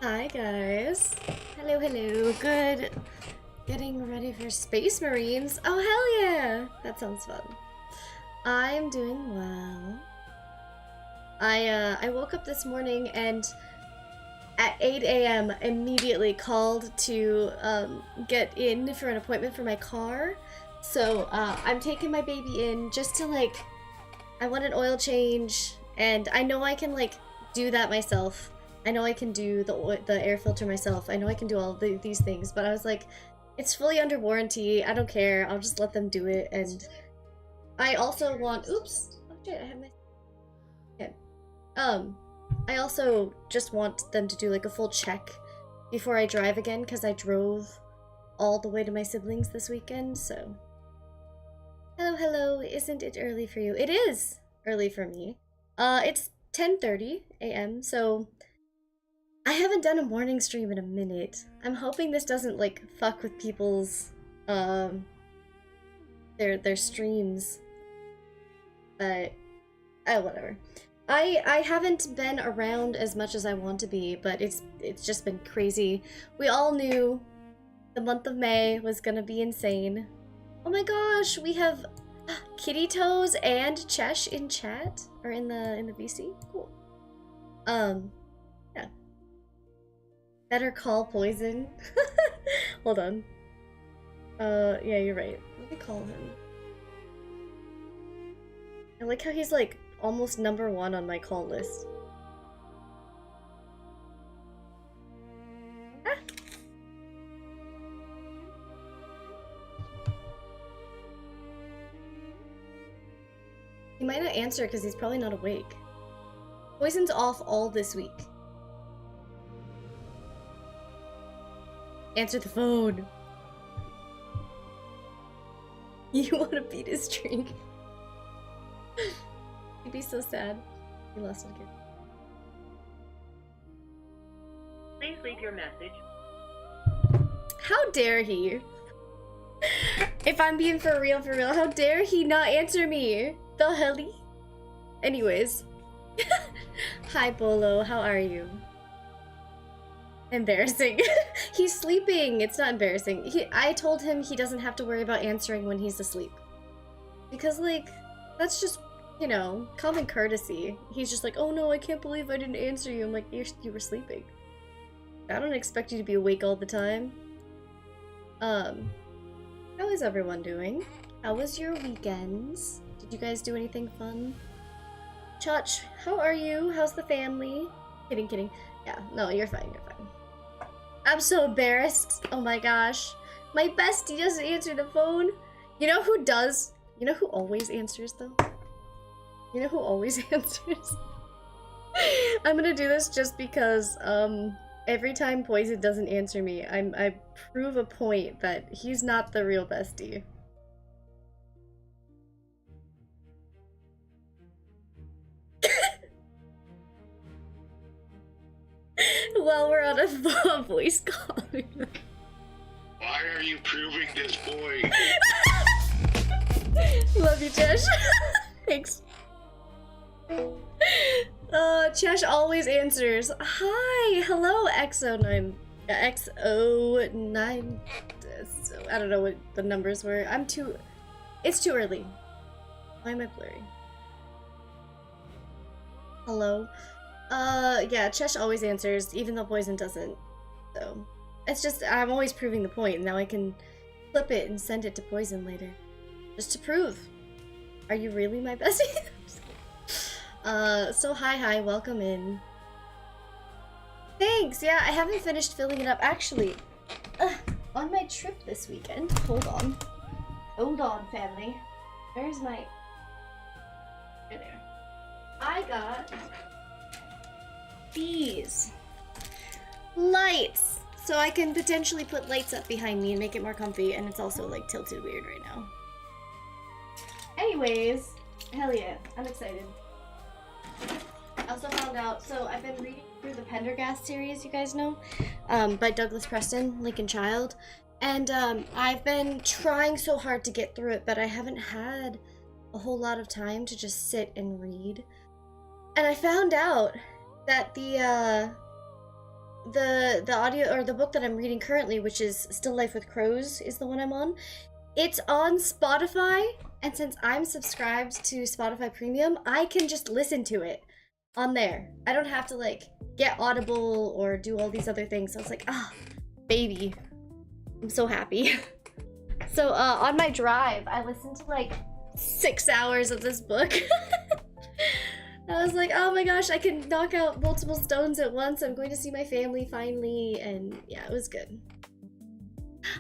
Hi guys. Hello, hello. Good. Getting ready for Space Marines. Oh hell yeah! That sounds fun. I'm doing well. I woke up this morning and at 8 a.m. immediately called to get in for an appointment for my car. So I'm taking my baby in just to I want an oil change, and I know I can do that myself. I know I can do the air filter myself. I know I can do all these things, but I was like, it's fully under warranty. I don't care. I'll just let them do it. And I also want. Oops. Oh shit! I have my. Okay. I also just want them to do a full check before I drive again, because I drove all the way to my siblings this weekend. So. Hello, hello. Isn't it early for you? It is early for me. It's 10:30 a.m. So. I haven't done a morning stream in a minute. I'm hoping this doesn't fuck with people's their streams. But whatever. I haven't been around as much as I want to be, but it's just been crazy. We all knew the month of May was gonna be insane. Oh my gosh, we have Kitty Toes and Chesh in chat or in the VC. Cool. Yeah. Better call Poison. Hold on. Yeah, you're right. Let me call him. I like how he's almost #1 on my call list. Ah. He might not answer because he's probably not awake. Poison's off all this week. Answer the phone. You want to beat his drink. He'd be so sad. He lost it again. Please leave your message. How dare he? If I'm being for real, how dare he not answer me? The helly? Anyways. Hi, Bolo. How are you? Embarrassing. He's sleeping. It's not embarrassing. I told him he doesn't have to worry about answering when he's asleep. Because, that's just, you know, common courtesy. He's just like, oh no, I can't believe I didn't answer you. I'm like, you were sleeping. I don't expect you to be awake all the time. How is everyone doing? How was your weekends? Did you guys do anything fun? Chutch, how are you? How's the family? Kidding. Yeah, no, you're fine. I'm so embarrassed. Oh my gosh. My bestie doesn't answer the phone. You know who does? You know who always answers, though? You know who always answers? I'm gonna do this just because, every time Poison doesn't answer me, I prove a point that he's not the real bestie. Well, we're on a voice call. Why are you proving this point? Love you, Chesh. Thanks. Chesh always answers. Hi, hello, XO9. XO9. I don't know what the numbers were. It's too early. Why am I blurry? Hello. Yeah, Chesh always answers, even though Poison doesn't. So, it's just, I'm always proving the point, and now I can flip it and send it to Poison later. Just to prove. Are you really my bestie? So hi, welcome in. Thanks, yeah, I haven't finished filling it up. Actually, on my trip this weekend, hold on, family. Where's my... There. I got... these lights, so I can potentially put lights up behind me and make it more comfy, and it's also tilted weird right now. Anyways, hell yeah, I'm excited. I also found out, so I've been reading through the Pendergast series, you guys know, by Douglas Preston, Lincoln Child, and I've been trying so hard to get through it, but I haven't had a whole lot of time to just sit and read. And I found out that the the audio or the book that I'm reading currently, which is Still Life with Crows, is the one I'm on. It's on Spotify, and since I'm subscribed to Spotify Premium, I can just listen to it on there. I don't have to like get Audible or do all these other things. So I was like, ah, baby. I'm so happy. So on my drive, I listened to like 6 hours of this book. I was like, oh my gosh, I can knock out multiple stones at once. I'm going to see my family finally. And yeah, it was good.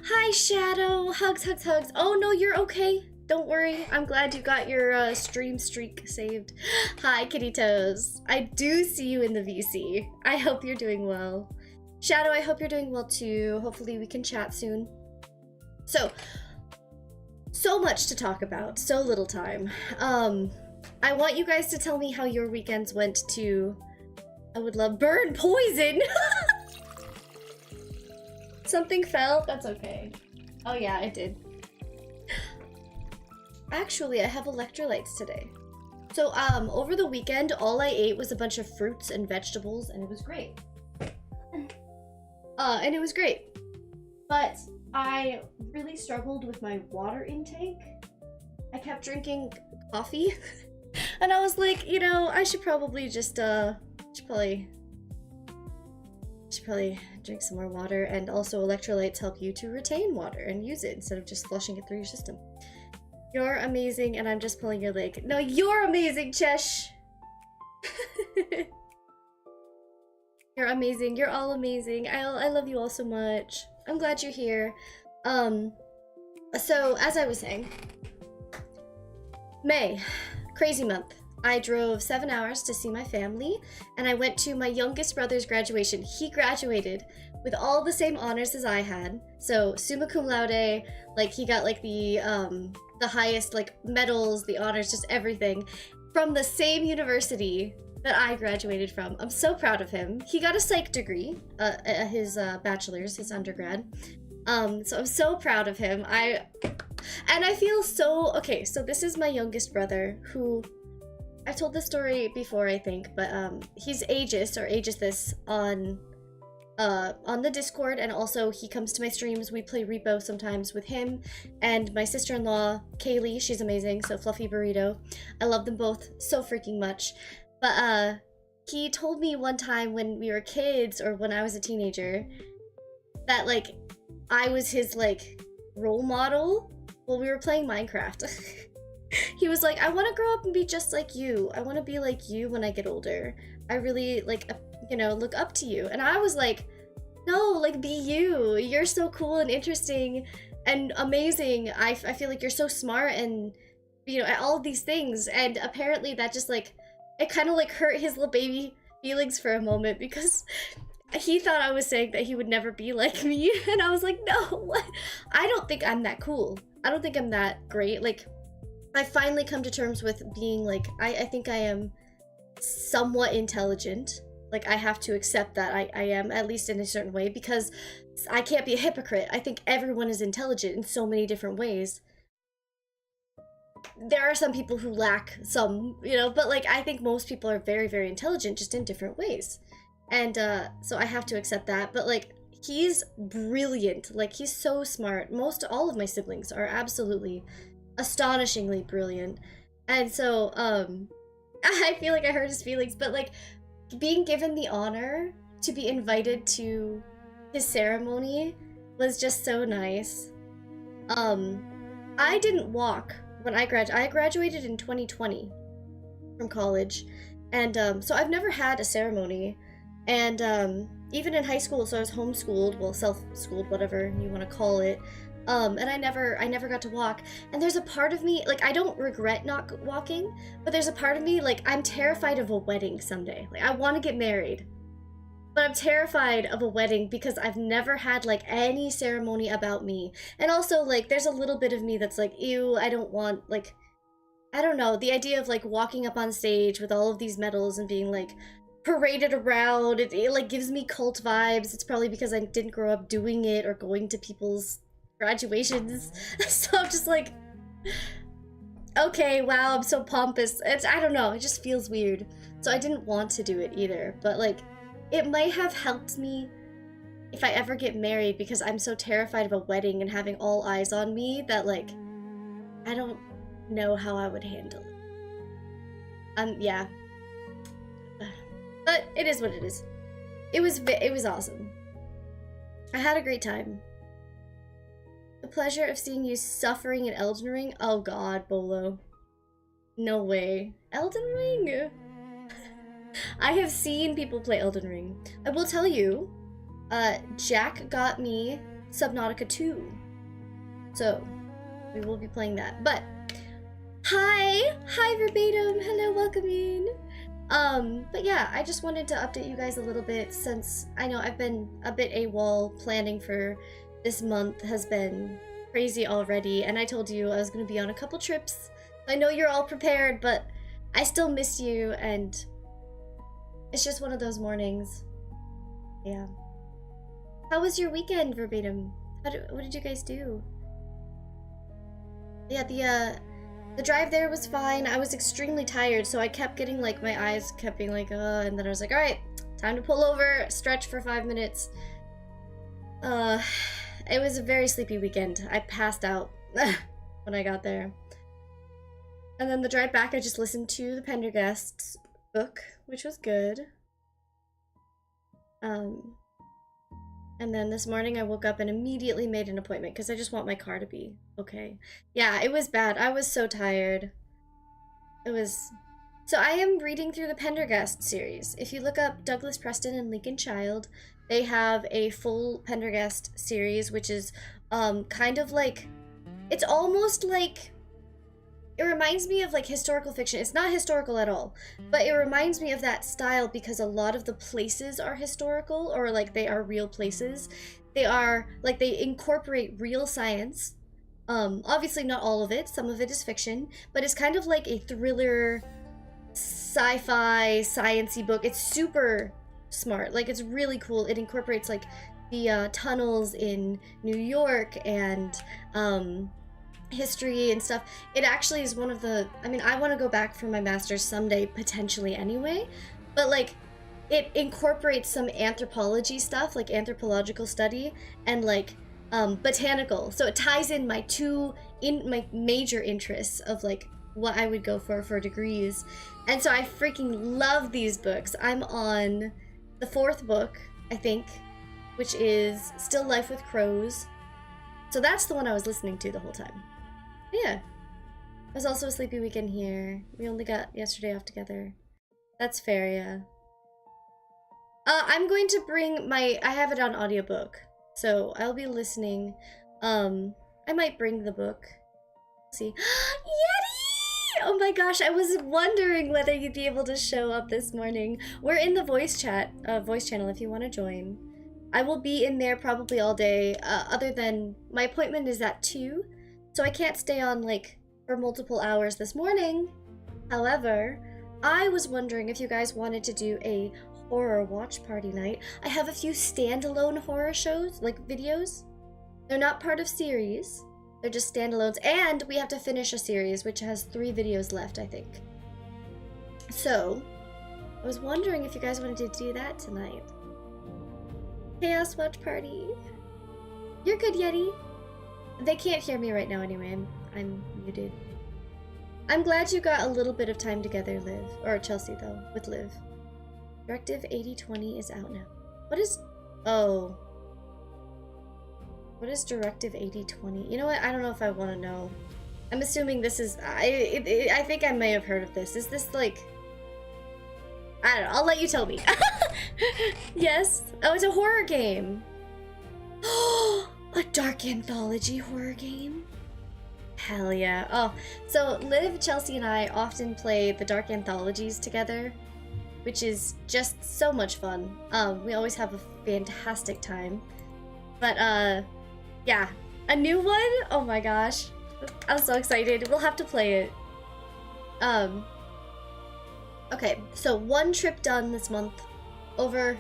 Hi, Shadow. Hugs, hugs, hugs. Oh no, you're okay. Don't worry. I'm glad you got your stream streak saved. Hi, Kitty Toes. I do see you in the VC. I hope you're doing well. Shadow, I hope you're doing well too. Hopefully we can chat soon. So much to talk about. So little time. I want you guys to tell me how your weekends went too. I would love burn poison. Something fell? That's okay. Oh yeah, it did. Actually, I have electrolytes today. So, over the weekend, all I ate was a bunch of fruits and vegetables, and it was great. And it was great. But I really struggled with my water intake. I kept drinking coffee. And I was like, you know, I should probably just, should probably drink some more water. And also electrolytes help you to retain water and use it instead of just flushing it through your system. You're amazing, and I'm just pulling your leg. No, you're amazing, Chesh! You're amazing. You're all amazing. I love you all so much. I'm glad you're here. So, as I was saying, May, crazy month. I drove 7 hours to see my family, and I went to my youngest brother's graduation. He graduated with all the same honors as I had. So, summa cum laude, like, he got, like, the highest, like, medals, the honors, just everything, from the same university that I graduated from. I'm so proud of him. He got a psych degree, his bachelor's, his undergrad. So I'm so proud of him. And I feel so, okay, so this is my youngest brother, who, I've told this story before, I think, but he's ageist, or ageist on the Discord, and also he comes to my streams. We play Repo sometimes with him and my sister-in-law Kaylee. She's amazing. So Fluffy Burrito, I love them both so freaking much. But he told me one time when we were kids, or when I was a teenager, that like I was his like role model while we were playing Minecraft. He was like, I want to grow up and be just like you. I want to be like you when I get older. I really like, you know, look up to you. And I was like, no, like, be you. You're so cool and interesting and amazing. I feel like you're so smart and, you know, all these things. And apparently that just like, it kind of like hurt his little baby feelings for a moment, because he thought I was saying that he would never be like me. And I was like, no, I don't think I'm that cool. I don't think I'm that great. Like, I finally come to terms with being like, I think I am somewhat intelligent. Like, I have to accept that I am, at least in a certain way, because I can't be a hypocrite. I think everyone is intelligent in so many different ways. There are some people who lack some, you know, but like, I think most people are very, very intelligent, just in different ways. And so I have to accept that. But like, he's brilliant. Like, he's so smart. All of my siblings are absolutely astonishingly brilliant. And so I feel like I hurt his feelings, but like, being given the honor to be invited to his ceremony was just so nice. I didn't walk when I graduated in 2020 from college, and so I've never had a ceremony. And even in high school, so I was homeschooled, well, self-schooled, whatever you want to call it. And I never got to walk. And there's a part of me, like, I don't regret not walking, but there's a part of me, like, I'm terrified of a wedding someday. Like, I want to get married, but I'm terrified of a wedding because I've never had, like, any ceremony about me. And also, like, there's a little bit of me that's like, ew, I don't want, like, I don't know, the idea of, like, walking up on stage with all of these medals and being, like, paraded around, it like, gives me cult vibes. It's probably because I didn't grow up doing it or going to people's graduations. So I'm just like, okay, wow, I'm so pompous. I don't know, it just feels weird. So I didn't want to do it either, but like, it might have helped me if I ever get married, because I'm so terrified of a wedding and having all eyes on me that, like, I don't know how I would handle it. Yeah. But it is what it is. It was awesome. I had a great time. The pleasure of seeing you suffering in Elden Ring? Oh god, Bolo. No way. Elden Ring? I have seen people play Elden Ring. I will tell you, Jack got me Subnautica 2. So, we will be playing that. But, hi! Hi, Verbatim! Hello, welcome in! But yeah, I just wanted to update you guys a little bit since I know I've been a bit AWOL. Planning for this month has been crazy already, and I told you I was going to be on a couple trips. I know you're all prepared, but I still miss you, and it's just one of those mornings. Yeah. How was your weekend, Verbatim? What did you guys do? Yeah, the drive there was fine. I was extremely tired, so I kept getting, like, my eyes kept being like, and then I was like, alright, time to pull over, stretch for 5 minutes. It was a very sleepy weekend. I passed out when I got there. And then the drive back, I just listened to the Pendergast's book, which was good. And then this morning I woke up and immediately made an appointment because I just want my car to be okay. Yeah, it was bad. I was so tired. So I am reading through the Pendergast series. If you look up Douglas Preston and Lincoln Child, they have a full Pendergast series, which is kind of like, it's almost like, it reminds me of like historical fiction. It's not historical at all, but it reminds me of that style because a lot of the places are historical, or like they are real places. They are like, they incorporate real science. Obviously not all of it, some of it is fiction, but it's kind of like a thriller, sci-fi, science-y book. It's super smart, like it's really cool. It incorporates like the tunnels in New York and history and stuff. It actually is one of the, I mean, I want to go back for my master's someday, potentially anyway, but like it incorporates some anthropology stuff, like anthropological study, and like botanical. So it ties in my my major interests of like what I would go for degrees. And so I freaking love these books. I'm on the 4th book, I think, which is Still Life with Crows. So that's the one I was listening to the whole time. Yeah. It was also a sleepy weekend here. We only got yesterday off together. That's fair, yeah. I'm going to bring I have it on audiobook, so I'll be listening. I might bring the book. Let's see. Yeti! Oh my gosh, I was wondering whether you'd be able to show up this morning. We're in the voice channel if you want to join. I will be in there probably all day, other than my appointment is at 2, so I can't stay on like for multiple hours this morning. However, I was wondering if you guys wanted to do a horror watch party night. I have a few standalone horror shows, like videos. They're not part of series. They're just standalones, and we have to finish a series which has 3 videos left, I think. So, I was wondering if you guys wanted to do that tonight. Chaos watch party. You're good, Yeti. They can't hear me right now anyway. I'm muted. I'm glad you got a little bit of time together, Liv. Or Chelsea, though, with Liv. Directive 8020 is out now. What is... Oh. What is Directive 8020? You know what? I don't know if I want to know. I'm assuming this is... I think I may have heard of this. Is this like... I don't know. I'll let you tell me. Yes. Oh, it's a horror game. A dark anthology horror game? Hell yeah. Oh, so Liv, Chelsea, and I often play the dark anthologies together, which is just so much fun. We always have a fantastic time. But, yeah. A new one? Oh my gosh. I'm so excited. We'll have to play it. Okay, so 1 trip done this month. Over.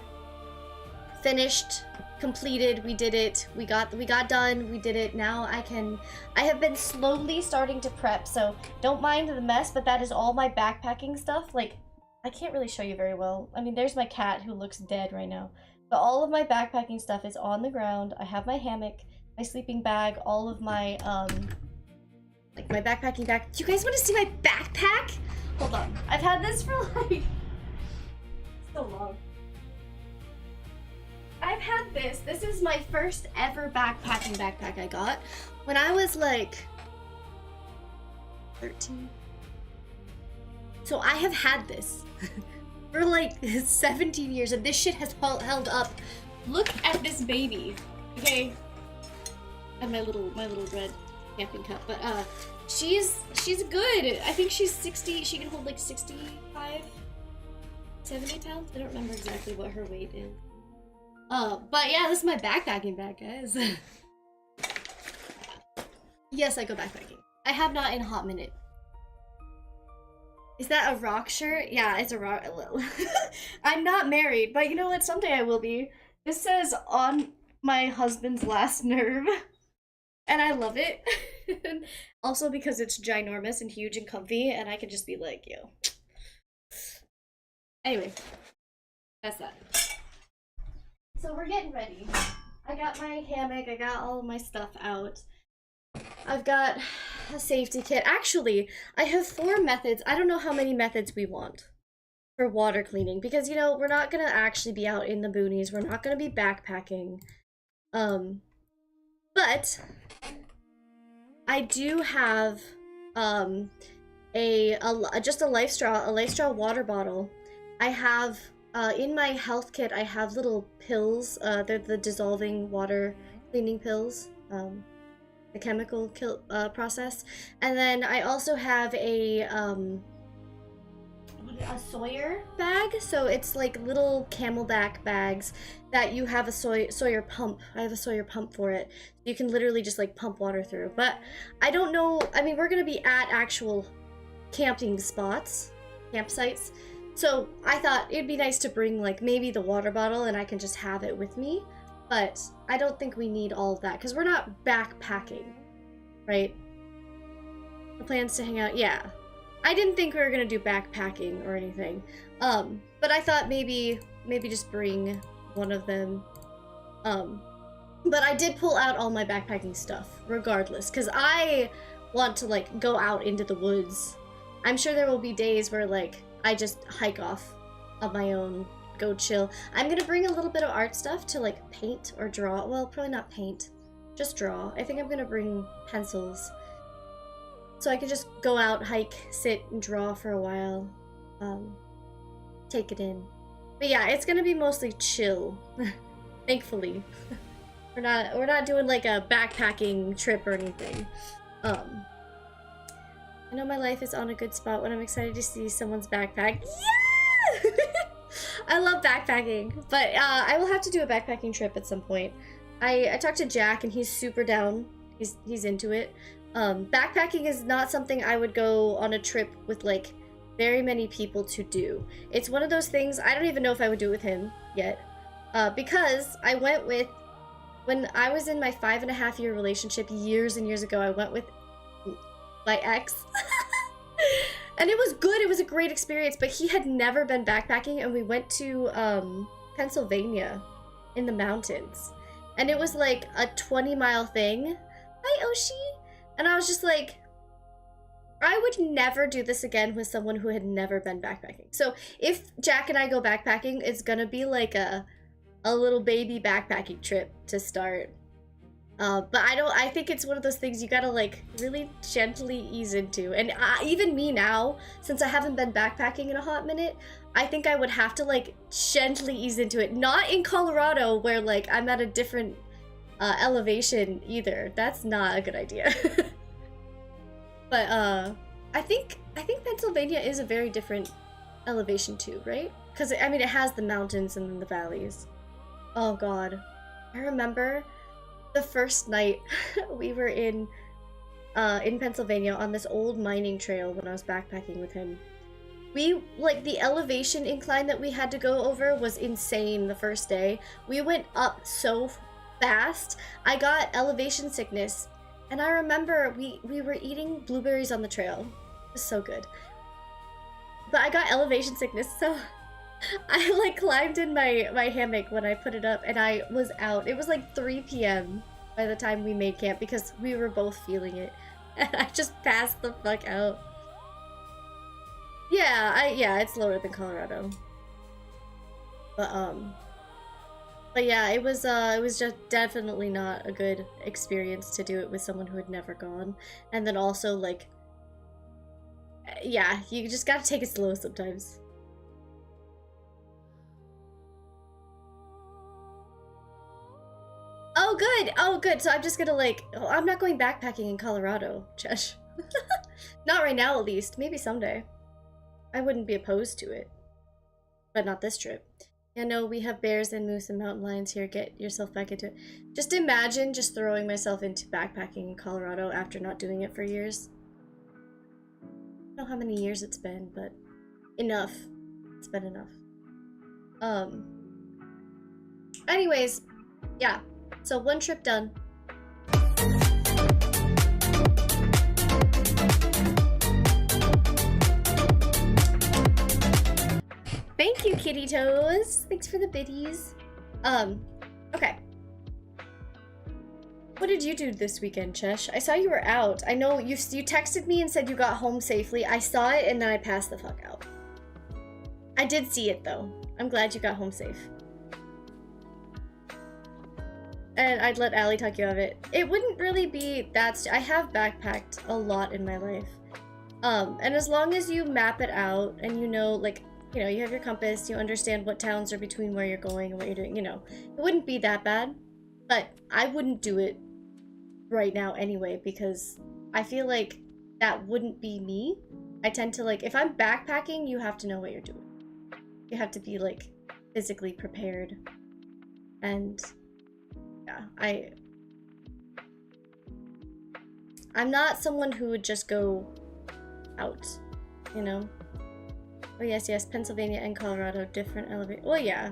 Finished. Completed. We did it. We got done. We did it. Now I have been slowly starting to prep, so don't mind the mess, but that is all my backpacking stuff. Like, I can't really show you very well. I mean, there's my cat who looks dead right now. But all of my backpacking stuff is on the ground. I have my hammock, my sleeping bag, all of my, like my backpacking bag. Do you guys want to see my backpack? Hold on. I've had this for like so long. I've had this. This is my first ever backpacking backpack I got when I was like 13. So I have had this for like 17 years and this shit has held up. Look at this baby. Okay. And my little red camping cup. But she's good. I think she's 60. She can hold like 65, 70 pounds. I don't remember exactly what her weight is. But yeah, this is my backpacking bag, guys. Yes, I go backpacking. I have not in a hot minute. Is that a rock shirt? Yeah, it's a rock. I'm not married, but you know what? Someday I will be. This says on my husband's last nerve. And I love it. Also because it's ginormous and huge and comfy, and I can just be like, yo. Anyway, that's that. So we're getting ready. I got my hammock, I got all of my stuff out. I've got a safety kit. Actually, I have 4 methods. I don't know how many methods we want for water cleaning because, you know, we're not gonna actually be out in the boonies. We're not gonna be backpacking. But I do have just a LifeStraw water bottle. I have in my health kit I have little pills. They're the dissolving water cleaning pills. The chemical process. And then I also have a Sawyer bag. So it's like little Camelback bags that you have a Sawyer pump. I have a Sawyer pump for it. You can literally just like pump water through. But I don't know, I mean, we're gonna be at actual camping spots, campsites. So I thought it'd be nice to bring like maybe the water bottle and I can just have it with me. But I don't think we need all of that because we're not backpacking, right? The plans to hang out, yeah. I didn't think we were gonna do backpacking or anything. But I thought maybe just bring one of them. But I did pull out all my backpacking stuff regardless because I want to like go out into the woods. I'm sure there will be days where like I just hike off of my own, go chill. I'm gonna bring a little bit of art stuff to like paint or draw. Well, probably not paint, just draw. I think I'm gonna bring pencils. So I could just go out, hike, sit, and draw for a while. Take it in. But yeah, it's gonna be mostly chill. Thankfully. We're not doing like a backpacking trip or anything. I know my life is on a good spot when I'm excited to see someone's backpack. Yeah! I love backpacking, but I will have to do a backpacking trip at some point. I talked to Jack and he's super down. He's into it. Backpacking is not something I would go on a trip with like very many people to do. It's one of those things, I don't even know if I would do it with him yet. Because I went with, when I was in my 5.5-year relationship years and years ago, I went with my ex. And it was good, it was a great experience, but he had never been backpacking and we went to Pennsylvania in the mountains. And it was like a 20-mile thing. Hi, Oshi! And I was just like, I would never do this again with someone who had never been backpacking. So if Jack and I go backpacking, it's gonna be like a little baby backpacking trip to start. But I think it's one of those things you gotta like really gently ease into. And even me now, since I haven't been backpacking in a hot minute, I think I would have to like gently ease into it. Not in Colorado where like I'm at a different elevation either. That's not a good idea. But I think Pennsylvania is a very different elevation too, right? Because I mean it has the mountains and then the valleys. Oh god. I remember the first night we were in Pennsylvania on this old mining trail when I was backpacking with him. We, like, the elevation incline that we had to go over was insane the first day. We went up so fast, I got elevation sickness. And I remember we were eating blueberries on the trail. It was so good. but I got elevation sickness, so I like climbed in my hammock when I put it up, and I was out. It was like 3 p.m. by the time we made camp because we were both feeling it, and I just passed the fuck out. Yeah, it's lower than Colorado. But yeah, it was just definitely not a good experience to do it with someone who had never gone, and then also like, yeah, you just gotta take it slow sometimes. Oh, good! Oh, good! So I'm just gonna like... Oh, I'm not going backpacking in Colorado, Chesh. Not right now, at least. Maybe someday. I wouldn't be opposed to it. But not this trip. Yeah, no, we have bears and moose and mountain lions here. Get yourself back into it. Just imagine just throwing myself into backpacking in Colorado after not doing it for years. I don't know how many years it's been, but... enough. It's been enough. Anyways, yeah. So 1 trip done. Thank you, Kitty Toes. Thanks for the biddies. Okay. What did you do this weekend, Chesh? I saw you were out. I know you texted me and said you got home safely. I saw it and then I passed the fuck out. I did see it though. I'm glad you got home safe. And I'd let Allie talk you out of it. It wouldn't really be that... I have backpacked a lot in my life. And as long as you map it out and you know, like, you know, you have your compass, you understand what towns are between where you're going and what you're doing, you know, it wouldn't be that bad. But I wouldn't do it right now anyway, because I feel like that wouldn't be me. I tend to, like, if I'm backpacking, you have to know what you're doing. You have to be, like, physically prepared. And... yeah, I'm not someone who would just go out, you know? Oh yes, Pennsylvania and Colorado, different elevation. Well, yeah.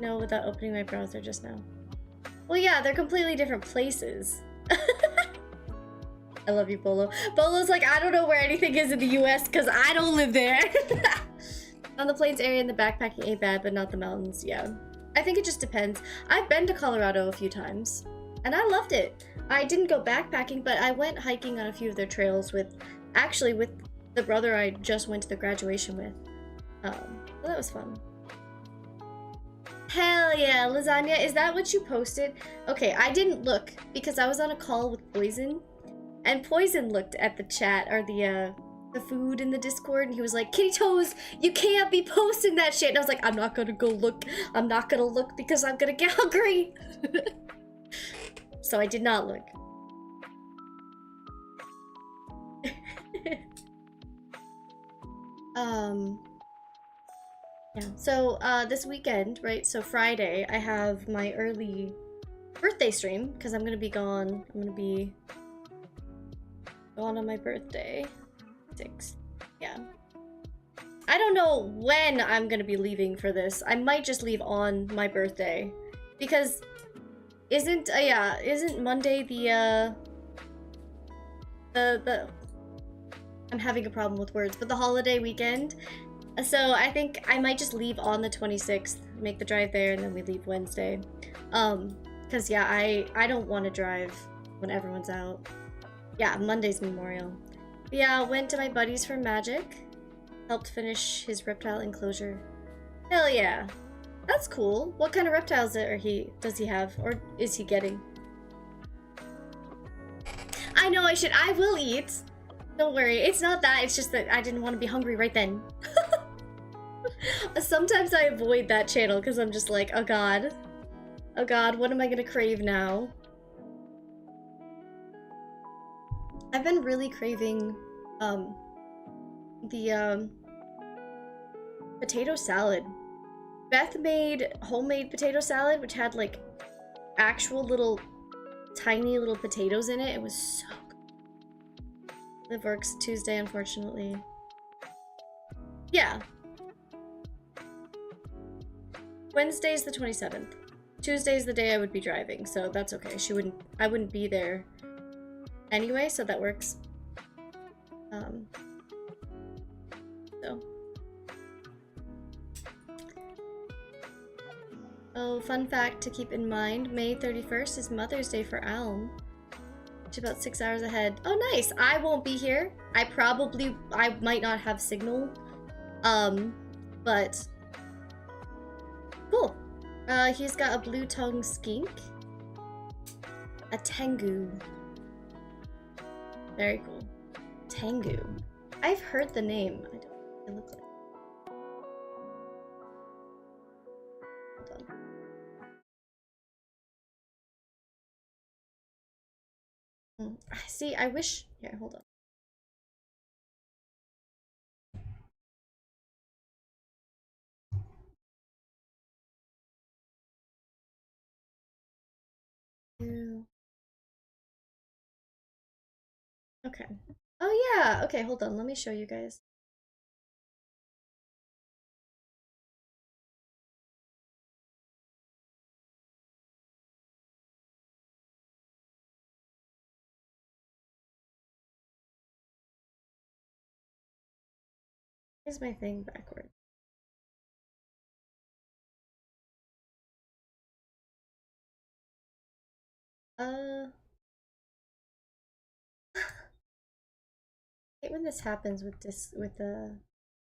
No, without opening my browser just now. Well, yeah, they're completely different places. I love you, Bolo. Bolo's like, I don't know where anything is in the US because I don't live there. On the plains area and the backpacking ain't bad, but not the mountains, yeah. I think it just depends. I've been to Colorado a few times, and I loved it. I didn't go backpacking, but I went hiking on a few of their trails with the brother I just went to the graduation with. So that was fun. Hell yeah, lasagna. Is that what you posted? Okay, I didn't look because I was on a call with Poison, and Poison looked at the chat or the food in the Discord, and he was like, Kitty Toes, you can't be posting that shit. And I was like, I'm not gonna go look. I'm not gonna look because I'm gonna get hungry. So I did not look. Yeah, so this weekend, right, so Friday, I have my early birthday stream because I'm gonna be gone. I'm gonna be gone on my birthday. 6. Yeah. I don't know when I'm gonna be leaving for this. I might just leave on my birthday. Because isn't Monday the I'm having a problem with words, but the holiday weekend? So I think I might just leave on the 26th, make the drive there, and then we leave Wednesday. Cause yeah, I don't want to drive when everyone's out. Yeah, Monday's Memorial. Yeah, went to my buddies for Magic. Helped finish his reptile enclosure. Hell yeah. That's cool. What kind of reptiles does he have? Or is he getting? I know I will eat. Don't worry. It's not that. It's just that I didn't want to be hungry right then. Sometimes I avoid that channel because I'm just like, oh god. Oh god, what am I gonna crave now? I've been really craving the potato salad. Beth made homemade potato salad, which had like actual little tiny little potatoes in it. It was so good. Liv works Tuesday, unfortunately. Yeah. Wednesday's the 27th. Tuesday's the day I would be driving, so that's okay. I wouldn't be there anyway, so that works. Oh, fun fact to keep in mind, May 31st is Mother's Day for Elm. Which is about 6 hours ahead. Oh, nice! I won't be here. I might not have signal. But... Cool. He's got a blue tongue skink. A Tengu. Very cool. Tengu. I've heard the name. I don't know what they look like. Hold on. See, I wish... Here, hold on. Okay. Oh yeah, okay, hold on, let me show you guys. Here's my thing backward. I hate when this happens with the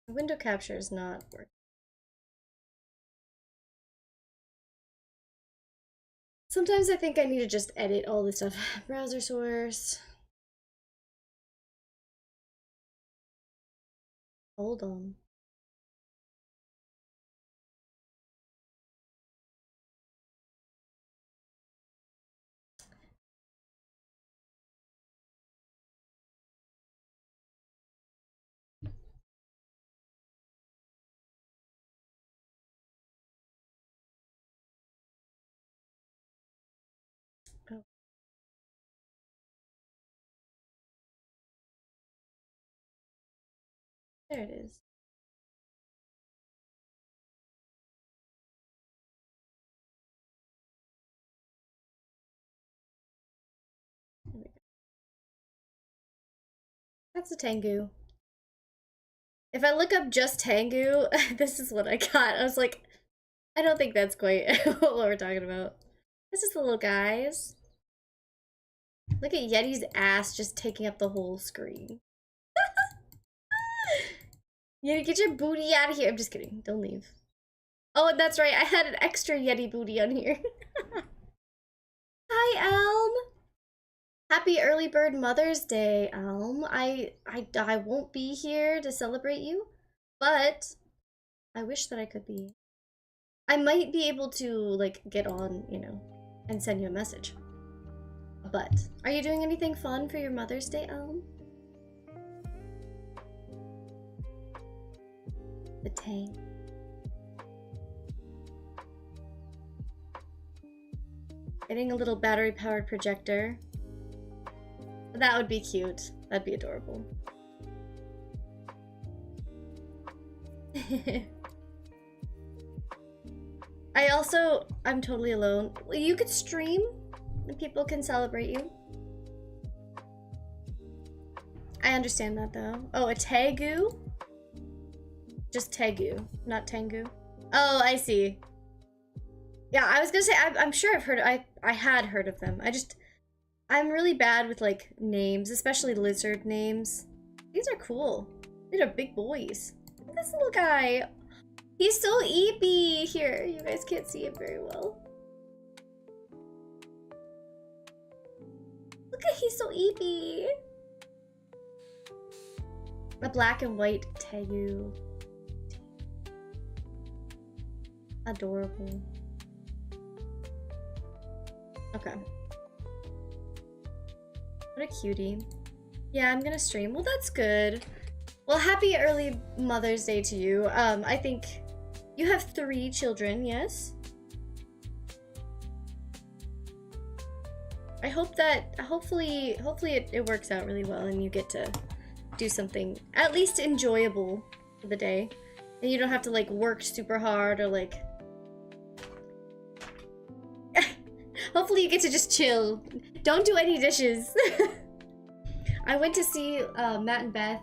window capture is not working. Sometimes I think I need to just edit all this stuff. Browser source. Hold on. Oh. There it is. There we go. That's a Tengu. If I look up just Tengu, this is what I got. I was like, I don't think that's quite what we're talking about. This is the little guys. Look at Yeti's ass just taking up the whole screen. Yeti, get your booty out of here. I'm just kidding. Don't leave. Oh, and that's right. I had an extra Yeti booty on here. Hi, Elm. Happy early bird Mother's Day, Elm. I won't be here to celebrate you, but I wish that I could be. I might be able to, like, get on, you know, and send you a message. But, are you doing anything fun for your Mother's Day, Elm? The tank. Getting a little battery-powered projector. That would be cute. That'd be adorable. I'm totally alone. You could stream and people can celebrate you. I understand that though. Oh, a Tegu? Just Tegu, not Tengu. Oh, I see. Yeah, I was gonna say, I'm sure I had heard of them. I'm really bad with, like, names, especially lizard names. These are cool. These are big boys. Look at this little guy. He's so eepy. Here, you guys can't see him very well. Look at, he's so eepy. A black and white Tegu. Adorable. Okay. What a cutie. Yeah, I'm gonna stream. Well, that's good. Well, happy early Mother's Day to you. I think you have 3 children, yes? I hope that, hopefully it works out really well and you get to do something at least enjoyable for the day. And you don't have to, like, work super hard or, like... Hopefully you get to just chill. Don't do any dishes. I went to see Matt and Beth,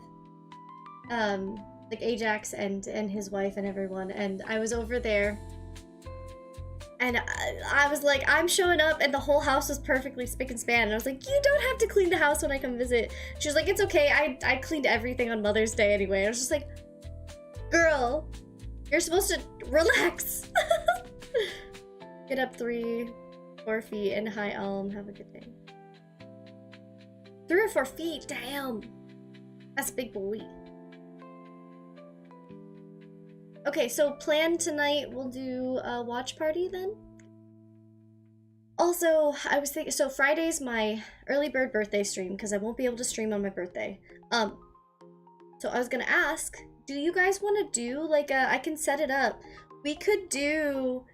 like Ajax and his wife and everyone, and I was over there And I was like, I'm showing up, and the whole house was perfectly spick and span. And I was like, you don't have to clean the house when I come visit. She was like, it's okay. I cleaned everything on Mother's Day anyway. I was just like, girl, you're supposed to relax. Get up 3, 4 feet in high elm. Have a good day. 3 or 4 feet. Damn. That's a big boy. Okay, so plan tonight, we'll do a watch party then. Also, I was thinking, so Friday's my early bird birthday stream because I won't be able to stream on my birthday. So I was gonna ask, do you guys want to do like a, I can set it up. We could do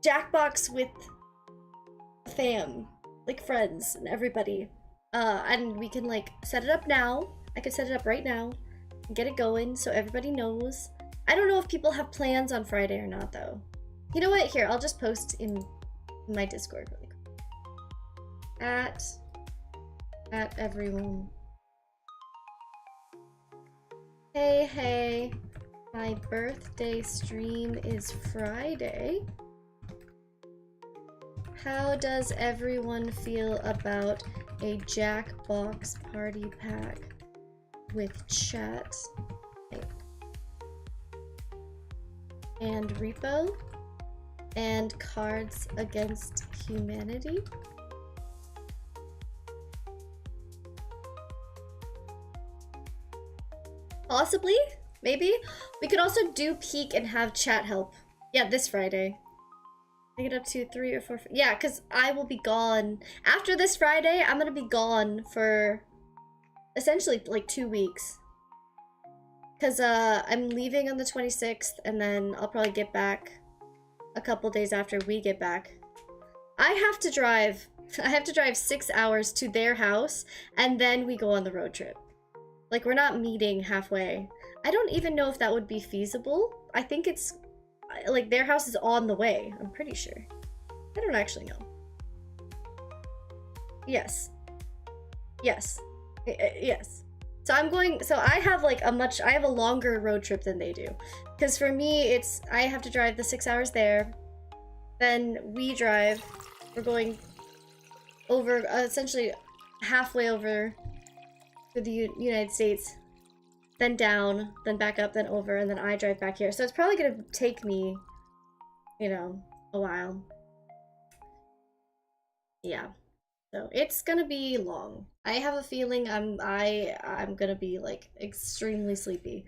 Jackbox with fam, like friends and everybody. And we can like set it up now. I could set it up right now and get it going so everybody knows. I don't know if people have plans on Friday or not, though. You know what? Here, I'll just post in my Discord really quick. At everyone. Hey, my birthday stream is Friday. How does everyone feel about a Jackbox party pack with chat and repo and Cards Against Humanity? Possibly, maybe. We could also do peek and have chat help. Yeah, this Friday. I get up to 3 or 4. Yeah, because I will be gone. After this Friday, I'm gonna be gone for essentially like 2 weeks. Because I'm leaving on the 26th, and then I'll probably get back a couple days after we get back. I have to drive 6 hours to their house, and then we go on the road trip. Like, we're not meeting halfway. I don't even know if that would be feasible. I think it's, like, their house is on the way. I'm pretty sure. I don't actually know. Yes. Yes. Yes. So I'm going, so I have like I have a longer road trip than they do. Because for me, I have to drive the 6 hours there. Then we drive, we're going over, essentially halfway over to the United States. Then down, then back up, then over, and then I drive back here. So it's probably gonna take me, you know, a while. Yeah. So it's gonna be long. I have a feeling I'm gonna be like extremely sleepy.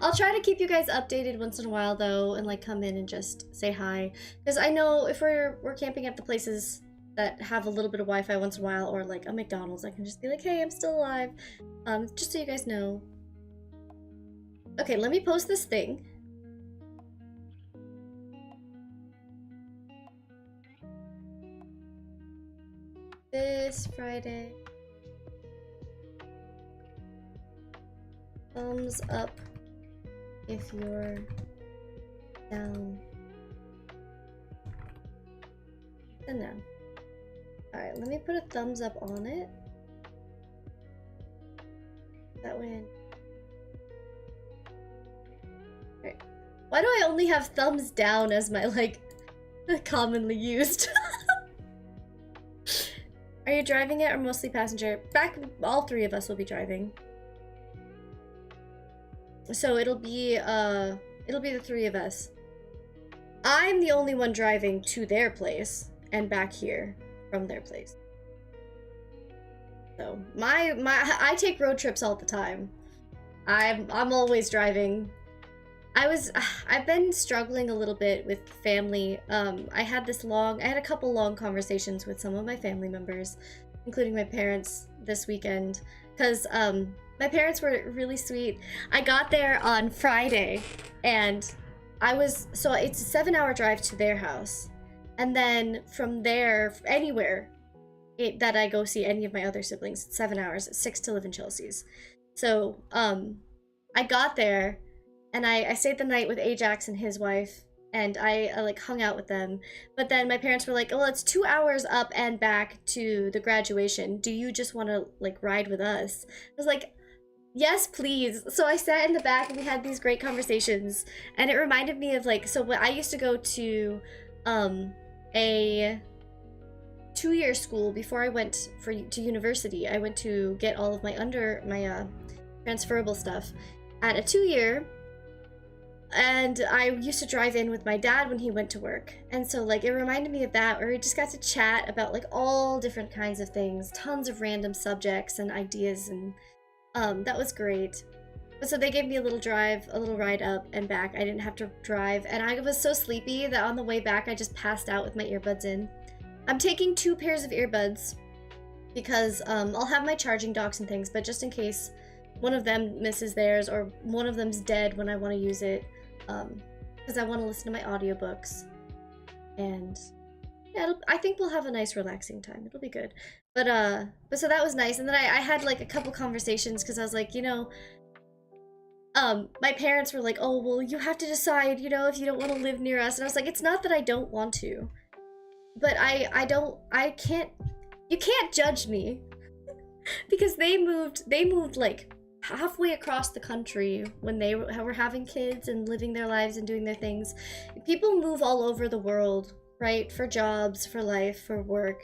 I'll try to keep you guys updated once in a while though, and like come in and just say hi. Because I know if we're camping at the places that have a little bit of Wi-Fi once in a while, or like a McDonald's, I can just be like, hey, I'm still alive. Just so you guys know. Okay, let me post this thing. This Friday. Thumbs up if you're down. And now. Alright, let me put a thumbs up on it. That way. Alright. Why do I only have thumbs down as my, like, commonly used? Are you driving it or mostly passenger? All 3 of us will be driving. So it'll be the 3 of us. I'm the only one driving to their place and back here from their place. So I take road trips all the time. I'm always driving. I've been struggling a little bit with family. I had a couple long conversations with some of my family members, including my parents this weekend, because my parents were really sweet. I got there on Friday, and so it's a 7-hour drive to their house, and then from there, anywhere that I go see any of my other siblings, it's 7 hours, 6 to live in Chelsea's. So I got there, and I stayed the night with Ajax and his wife, and I like hung out with them. But then my parents were like, well, it's 2 hours up and back to the graduation. Do you just want to like ride with us? I was like, Yes, please. So I sat in the back and we had these great conversations, and it reminded me of like, so when I used to go to a 2-year school before I went to university. I went to get all of my transferable stuff at a 2-year, and I used to drive in with my dad when he went to work. And so like it reminded me of that, where we just got to chat about like all different kinds of things, tons of random subjects and ideas, and that was great. So they gave me a little ride up and back. I didn't have to drive, and I was so sleepy that on the way back I just passed out with my earbuds in. I'm taking 2 pairs of earbuds because I'll have my charging docks and things, but just in case one of them misses theirs or one of them's dead when I want to use it, because I want to listen to my audiobooks. And yeah, I think we'll have a nice relaxing time. It'll be good. But so that was nice. And then I had like a couple conversations because I was like, you know, my parents were like, oh, well, you have to decide, you know, if you don't want to live near us. And I was like, it's not that I don't want to, but you can't judge me because they moved like halfway across the country when they were having kids and living their lives and doing their things. People move all over the world, right? For jobs, for life, for work.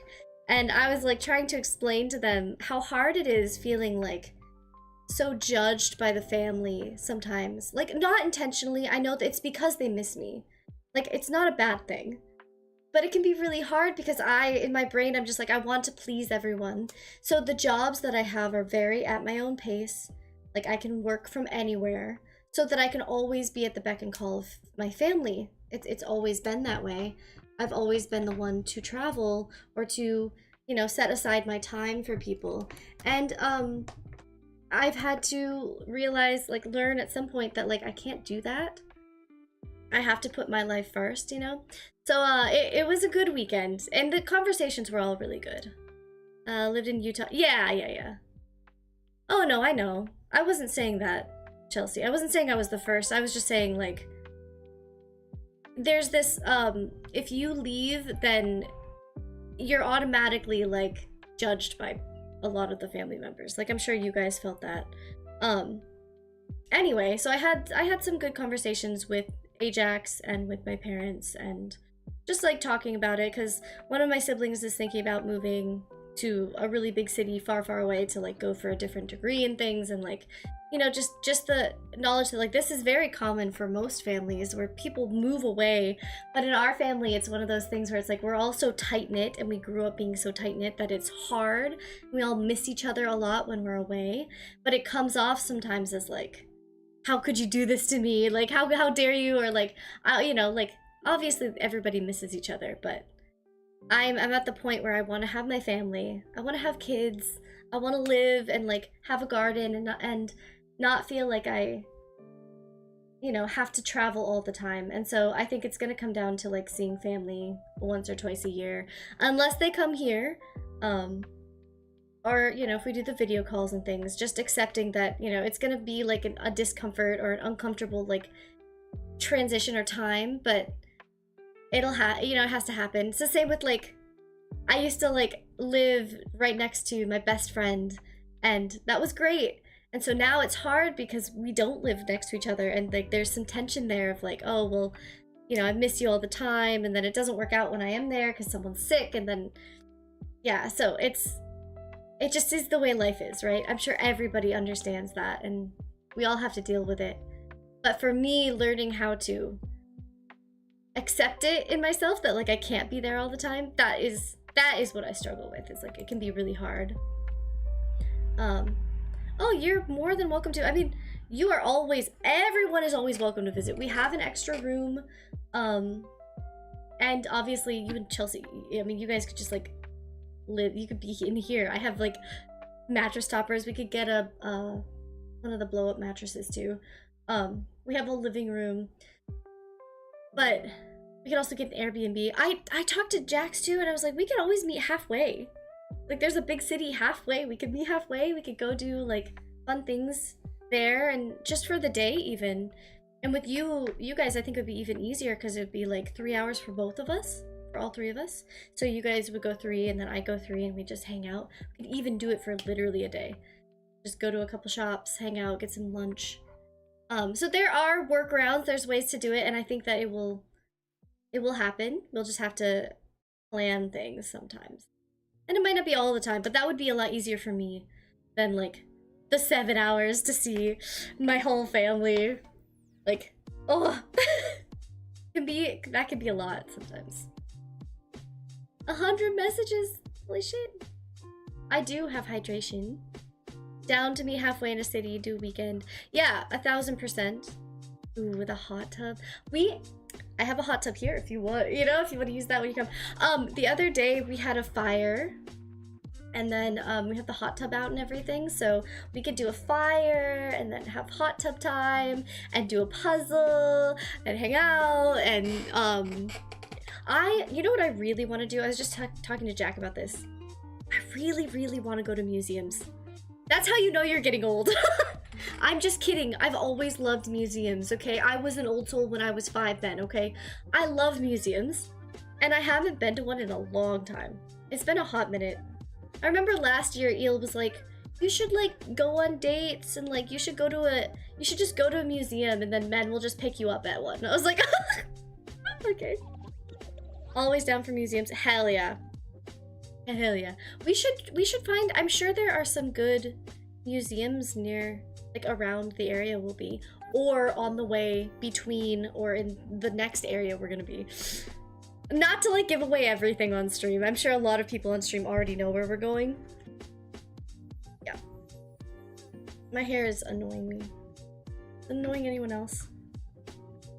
And I was like trying to explain to them how hard it is feeling like so judged by the family sometimes. Like, not intentionally. I know that it's because they miss me. Like, it's not a bad thing. But it can be really hard because in my brain, I'm just like, I want to please everyone. So the jobs that I have are very at my own pace. Like, I can work from anywhere so that I can always be at the beck and call of my family. It's always been that way. I've always been the one to travel or to, you know, set aside my time for people. And I've had to realize, like, learn at some point that, like, I can't do that. I have to put my life first, you know? So it was a good weekend, and the conversations were all really good. Lived in Utah. Yeah. Oh, no, I know. I wasn't saying that, Chelsea. I wasn't saying I was the first. I was just saying, like, there's this, if you leave, then you're automatically, like, judged by a lot of the family members. Like, I'm sure you guys felt that. Anyway, so I had some good conversations with Ajax and with my parents, and just like talking about it, because one of my siblings is thinking about moving to a really big city far away to like go for a different degree and things, and like, you know, just the knowledge that like this is very common for most families where people move away. But in our family, it's one of those things where it's like we're all so tight-knit, and we grew up being so tight-knit that it's hard. We all miss each other a lot when we're away, but it comes off sometimes as like, how could you do this to me? Like, how dare you? Or like, you know, like, obviously everybody misses each other, but I'm at the point where I want to have my family. I want to have kids. I want to live and like have a garden and not feel like I, you know, have to travel all the time. And so I think it's going to come down to like seeing family once or twice a year, unless they come here. Or, you know, if we do the video calls and things, just accepting that, you know, it's going to be like a discomfort or an uncomfortable like transition or time, but it'll you know, it has to happen. It's the same with like, I used to like live right next to my best friend, and that was great. And so now it's hard because we don't live next to each other, and like there's some tension there of like, oh, well, you know, I miss you all the time, and then it doesn't work out when I am there because someone's sick, and then, yeah, so it just is the way life is, right? I'm sure everybody understands that, and we all have to deal with it. But for me, learning how to accept it in myself that like I can't be there all the time, that is what I struggle with. It's like it can be really hard. Oh, you're more than welcome to. I mean, everyone is always welcome to visit. We have an extra room, and obviously you and Chelsea, I mean, you guys could just like live, you could be in here. I have like mattress toppers. We could get a one of the blow up mattresses too. We have a living room, but we could also get an Airbnb. I talked to Jax too, and I was like, we could always meet halfway. Like, there's a big city halfway. We could meet halfway. We could go do like fun things there, and just for the day even. And with you guys, I think it would be even easier because it would be like 3 hours for both of us, for all 3 of us. So you guys would go 3, and then I go 3, and we just hang out. We could even do it for literally a day. Just go to a couple shops, hang out, get some lunch. So there are workarounds, there's ways to do it, and I think that it will happen. We'll just have to plan things sometimes. And it might not be all the time, but that would be a lot easier for me than like the 7 hours to see my whole family. Like, oh, that can be a lot sometimes. 100 messages, holy shit. I do have hydration. Down to me halfway in a city, do weekend. Yeah, 1000%. Ooh, with a hot tub. I have a hot tub here if you want, you know, if you want to use that when you come. The other day we had a fire, and then we have the hot tub out and everything, so we could do a fire and then have hot tub time and do a puzzle and hang out and you know what I really want to do? I was just talking to Jack about this. I really want to go to museums. That's how you know you're getting old. I'm just kidding. I've always loved museums, okay? I was an old soul when I was 5 then, okay? I love museums, and I haven't been to one in a long time. It's been a hot minute. I remember last year Eel was like, you should like go on dates and like you should just go to a museum and then men will just pick you up at one. I was like, okay. Always down for museums. Hell yeah. Hell yeah. We should find, I'm sure there are some good museums near, like around the area we'll be, or on the way between or in the next area we're gonna be. Not to like give away everything on stream. I'm sure a lot of people on stream already know where we're going. Yeah. My hair is annoying me. Annoying anyone else.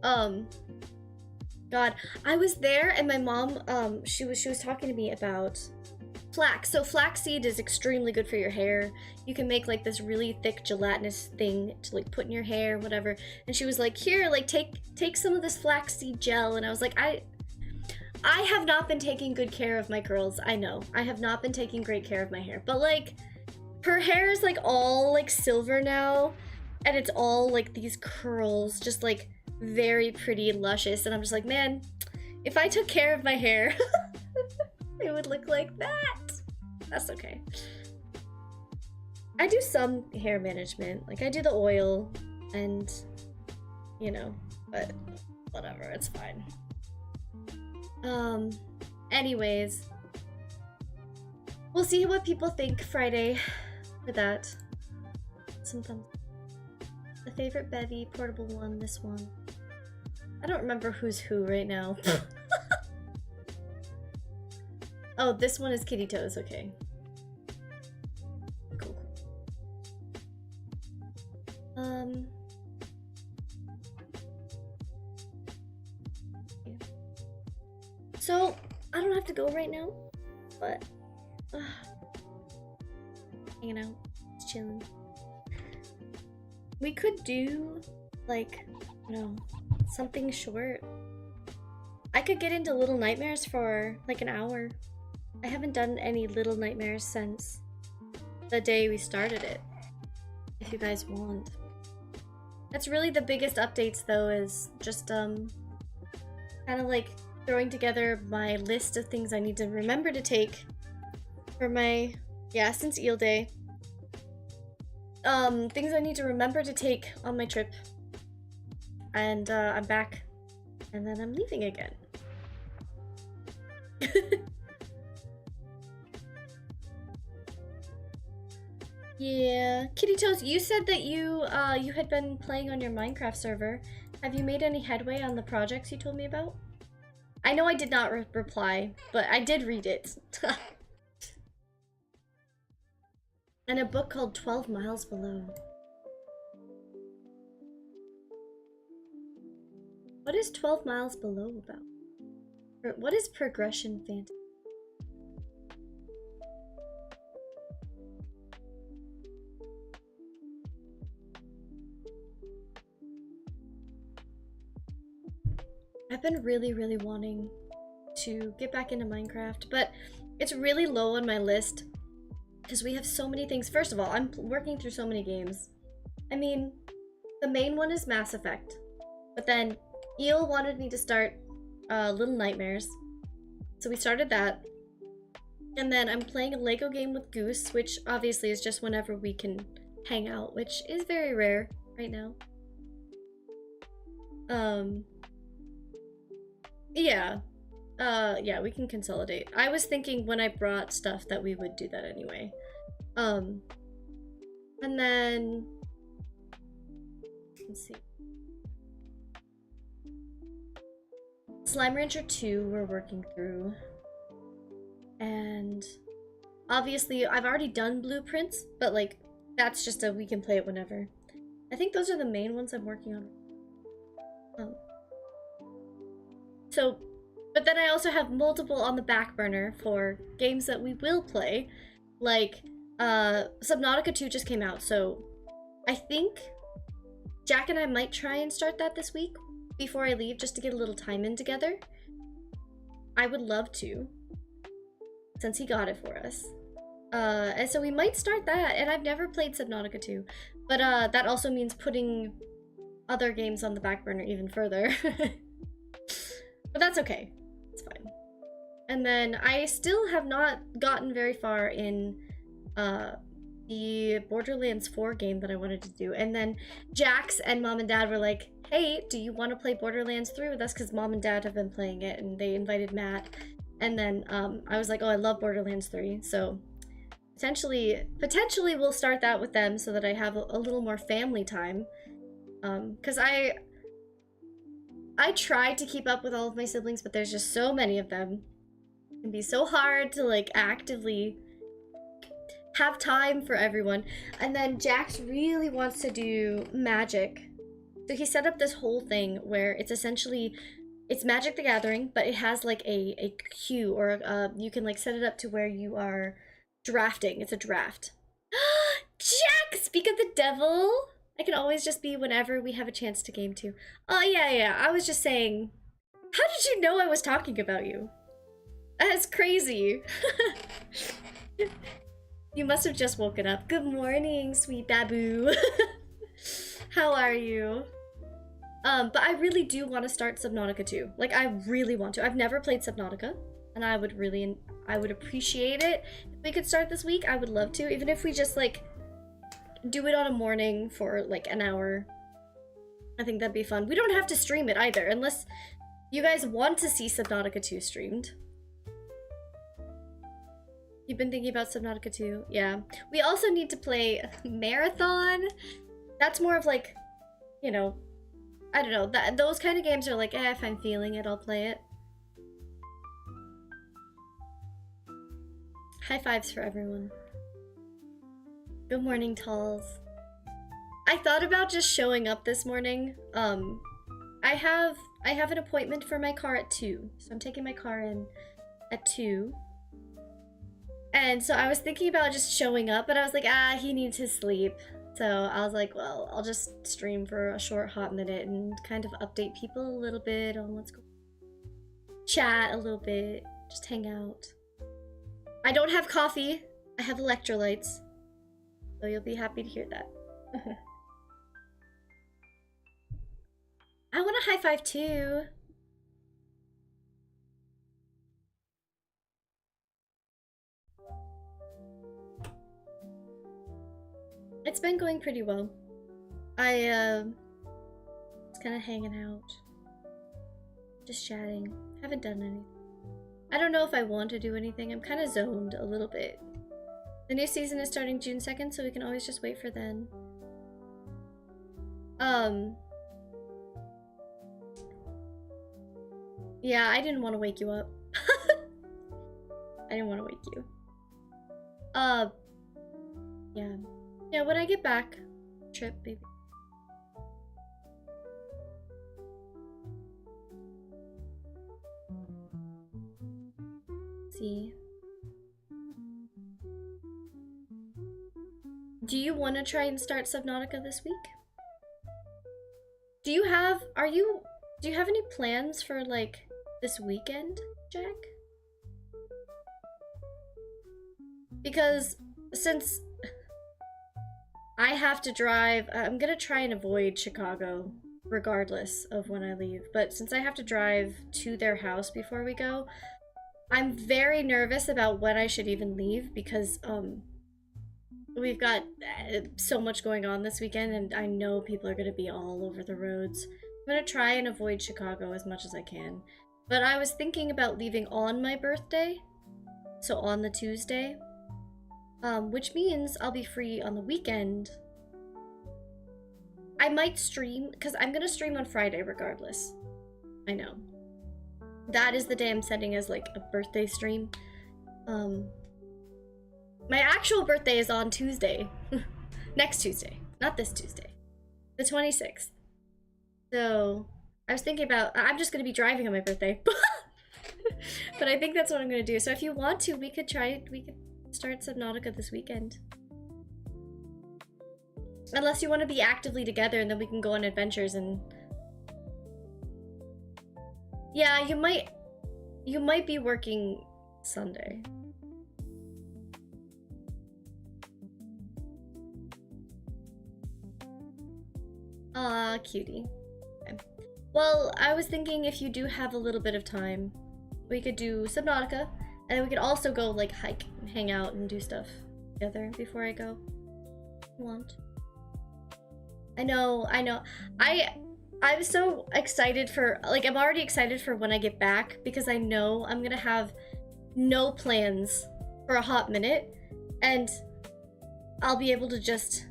God, I was there and my mom, she was talking to me about flax. So flaxseed is extremely good for your hair. You can make like this really thick gelatinous thing to like put in your hair, whatever. And she was like, here, like take some of this flaxseed gel. And I was like, I have not been taking good care of my curls. I know. I have not been taking great care of my hair. But like, her hair is like all like silver now. And it's all like these curls, just like very pretty, luscious. And I'm just like, man, if I took care of my hair, it would look like that. That's okay. I do some hair management. Like I do the oil and, you know, but whatever, it's fine. Anyways, we'll see what people think Friday for that. Some thumbs. The favorite bevy, portable one, this one. I don't remember who's who right now. Oh, this one is Kitty Toes, okay. Cool. Yeah. So, I don't have to go right now, but hanging out, just chilling. We could do, like, you know, something short. I could get into Little Nightmares for, like, an hour. I haven't done any Little Nightmares since the day we started it, if you guys want. That's really the biggest updates, though, is just, kind of, like, throwing together my list of things I need to remember to take for my, yeah, since Eel Day. Things I need to remember to take on my trip. And, I'm back. And then I'm leaving again. Yeah. Kitty Toes, you said that you had been playing on your Minecraft server. Have you made any headway on the projects you told me about? I know I did not reply, but I did read it. And a book called 12 Miles Below. What is 12 Miles Below about? Or what is progression fantasy? I've been really wanting to get back into Minecraft, but it's really low on my list because we have so many things. First of all, I'm working through so many games. I mean, the main one is Mass Effect, but then Eel wanted me to start Little Nightmares, so we started that. And then I'm playing a Lego game with Goose, which obviously is just whenever we can hang out, which is very rare right now. Yeah. Yeah, we can consolidate. I was thinking when I brought stuff that we would do that anyway. And then let's see. Slime Rancher 2 we're working through. And obviously I've already done blueprints, but like that's just we can play it whenever. I think those are the main ones I'm working on. But then I also have multiple on the back burner for games that we will play. Like, Subnautica 2 just came out, so I think Jack and I might try and start that this week before I leave, just to get a little time in together. I would love to, since he got it for us. And so we might start that, and I've never played Subnautica 2, but that also means putting other games on the back burner even further. But that's okay. It's fine. And then I still have not gotten very far in the Borderlands 4 game that I wanted to do. And then Jax and Mom and Dad were like, hey, do you want to play Borderlands 3 with us? Because Mom and Dad have been playing it, and they invited Matt. And then I was like, oh, I love Borderlands 3. So potentially we'll start that with them so that I have a little more family time. Because I tried to keep up with all of my siblings, but there's just so many of them. It can be so hard to like actively have time for everyone. And then Jax really wants to do Magic. So he set up this whole thing where it's essentially, it's Magic the Gathering, but it has like a queue, or you can like set it up to where you are drafting. It's a draft. Jack, speak of the devil. I can always just be whenever we have a chance to game too. Oh, yeah. I was just saying, how did you know I was talking about you? That's crazy. You must have just woken up. Good morning, sweet babu. How are you? But I really do want to start Subnautica 2. Like, I really want to. I've never played Subnautica, and I would appreciate it. If we could start this week, I would love to. Even if we just, like, do it on a morning for like an hour. I think that'd be fun. We don't have to stream it either, unless you guys want to see Subnautica 2 streamed. You've been thinking about Subnautica 2? Yeah. We also need to play Marathon. That's more of like, you know, I don't know. Those kind of games are like, if I'm feeling it, I'll play it. High fives for everyone. Good morning, Talls. I thought about just showing up this morning. I have an appointment for my car at 2, so I'm taking my car in at 2. And so I was thinking about just showing up, but I was like, he needs his sleep. So I was like, well, I'll just stream for a short hot minute and kind of update people a little bit on what's going on. Chat a little bit, just hang out. I don't have coffee, I have electrolytes. So you'll be happy to hear that. I want a high five too. It's been going pretty well. I was kind of hanging out, just chatting. Haven't done anything. I don't know if I want to do anything. I'm kind of zoned a little bit. The new season is starting June 2nd, so we can always just wait for then. Yeah, I didn't want to wake you up. I didn't want to wake you. Yeah. Yeah, when I get back, trip, baby. See. Do you want to try and start Subnautica this week? Do you have any plans for like this weekend, Jack? Because since I have to drive, I'm gonna try and avoid Chicago regardless of when I leave, but since I have to drive to their house before we go, I'm very nervous about when I should even leave because we've got so much going on this weekend, and I know people are going to be all over the roads. I'm going to try and avoid Chicago as much as I can. But I was thinking about leaving on my birthday, so on the Tuesday, which means I'll be free on the weekend. I might stream, because I'm going to stream on Friday regardless. I know. That is the day I'm setting as like a birthday stream. My actual birthday is on Tuesday. Next Tuesday. Not this Tuesday. The 26th. So, I was thinking about... I'm just going to be driving on my birthday. But I think that's what I'm going to do. So if you want to, we could start Subnautica this weekend. Unless you want to be actively together and then we can go on adventures and... Yeah, you might be working Sunday. Aw, cutie. Okay. Well, I was thinking if you do have a little bit of time, we could do Subnautica, and then we could also go, like, hike and hang out and do stuff together before I go. If you want. I know. I'm so excited for, like, I'm already excited for when I get back, because I know I'm gonna have no plans for a hot minute, and I'll be able to just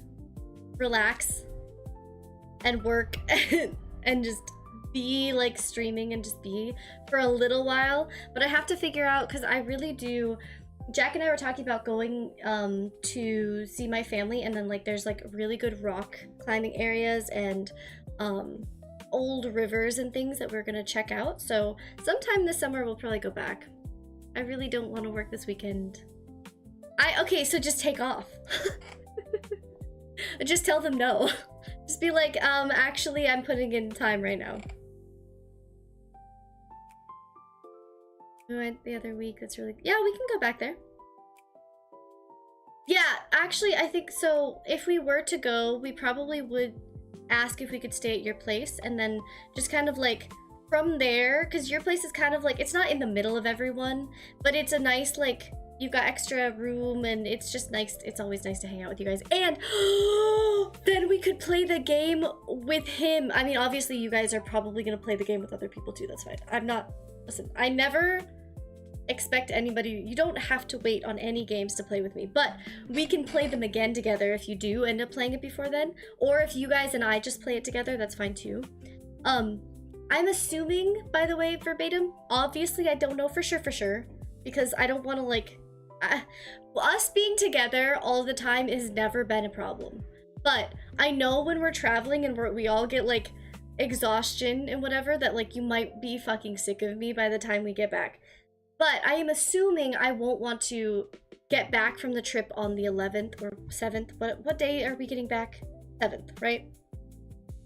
relax and work and just be like streaming and just be for a little while. But I have to figure out, because I really do, Jack and I were talking about going to see my family, and then like there's like really good rock climbing areas and old rivers and things that we're gonna check out. So sometime this summer we'll probably go back. I really don't want to work this weekend. Okay, so just take off. Just tell them no. Just be like, actually, I'm putting in time right now. We went the other week, that's really... Yeah, we can go back there. Yeah, actually, I think so. If we were to go, we probably would ask if we could stay at your place, and then just kind of like, from there, because your place is kind of like, it's not in the middle of everyone, but it's a nice, like, you've got extra room, and it's just nice. It's always nice to hang out with you guys. And then we could play the game with him. I mean, obviously, you guys are probably going to play the game with other people, too. That's fine. I'm not... Listen, I never expect anybody... You don't have to wait on any games to play with me. But we can play them again together if you do end up playing it before then. Or if you guys and I just play it together, that's fine, too. I'm assuming, by the way, verbatim, obviously, I don't know for sure. Because I don't want to, like... us being together all the time has never been a problem, but I know when we're traveling and we all get like exhaustion and whatever, that like you might be fucking sick of me by the time we get back. But I am assuming I won't want to get back from the trip on the 11th or 7th. What day are we getting back? 7th, right?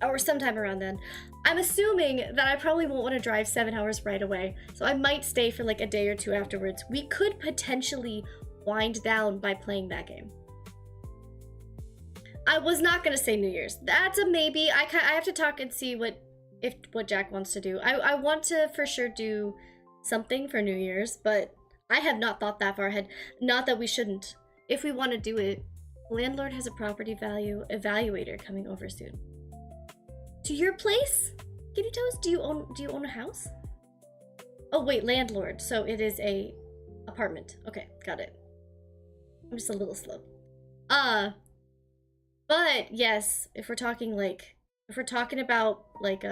Or sometime around then. I'm assuming that I probably won't want to drive 7 hours right away, so I might stay for like a day or two afterwards. We could potentially wind down by playing that game. I was not gonna say New Year's. That's a maybe. I have to talk and see what Jack wants to do. I want to for sure do something for New Year's, but I have not thought that far ahead. Not that we shouldn't. If we want to do it, landlord has a property value evaluator coming over soon. To your place? Kitty Toes, do you own a house? Oh wait, landlord. So it is a apartment. Okay, got it. I'm just a little slow. But yes, if we're talking about like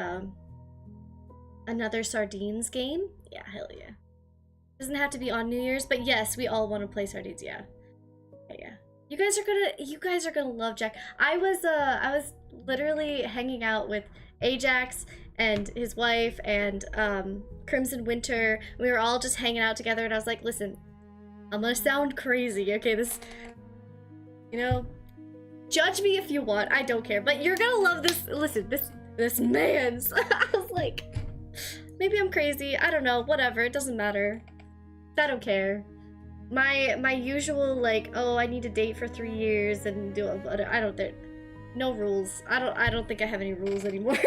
another Sardines game, yeah, hell yeah. Doesn't have to be on New Year's, but yes, we all want to play Sardines, yeah. Yeah. You guys are gonna love Jack. I was literally hanging out with Ajax and his wife and Crimson Winter. We were all just hanging out together, and I was like, listen, I'm gonna sound crazy, okay? This, you know, judge me if you want, I don't care, but you're gonna love this. Listen, this man's. I was like, maybe I'm crazy, I don't know, whatever, it doesn't matter. I don't care. My usual, like, oh, I need to date for 3 years and do it, but I don't think, no rules. I don't think I have any rules anymore.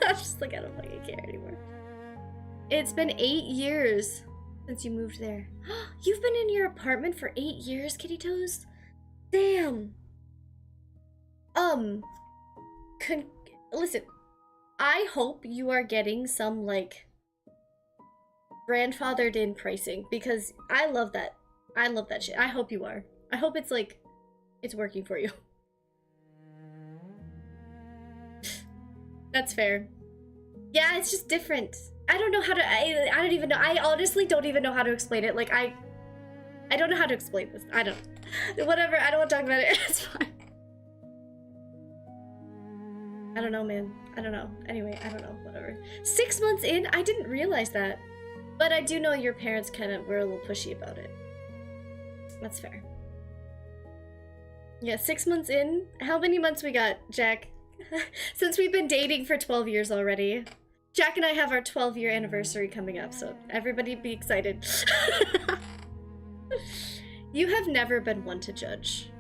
I'm just like, I don't fucking care anymore. It's been 8 years since you moved there. You've been in your apartment for 8 years, Kitty Toes? Damn. Listen, I hope you are getting some, like, grandfathered in pricing, because I love that. I love that shit. I hope you are. I hope it's, like, it's working for you. That's fair. Yeah, it's just different. I don't know how to, I don't even know. I honestly don't even know how to explain it. Like, I don't know how to explain this. I don't. Whatever, I don't want to talk about it. It's fine. I don't know, man. I don't know. Anyway, I don't know. Whatever. 6 months in? I didn't realize that. But I do know your parents kind of were a little pushy about it. That's fair. Yeah, 6 months in? How many months we got, Jack? Since we've been dating for 12 years already. Jack and I have our 12-year anniversary coming up, so everybody be excited. You have never been one to judge.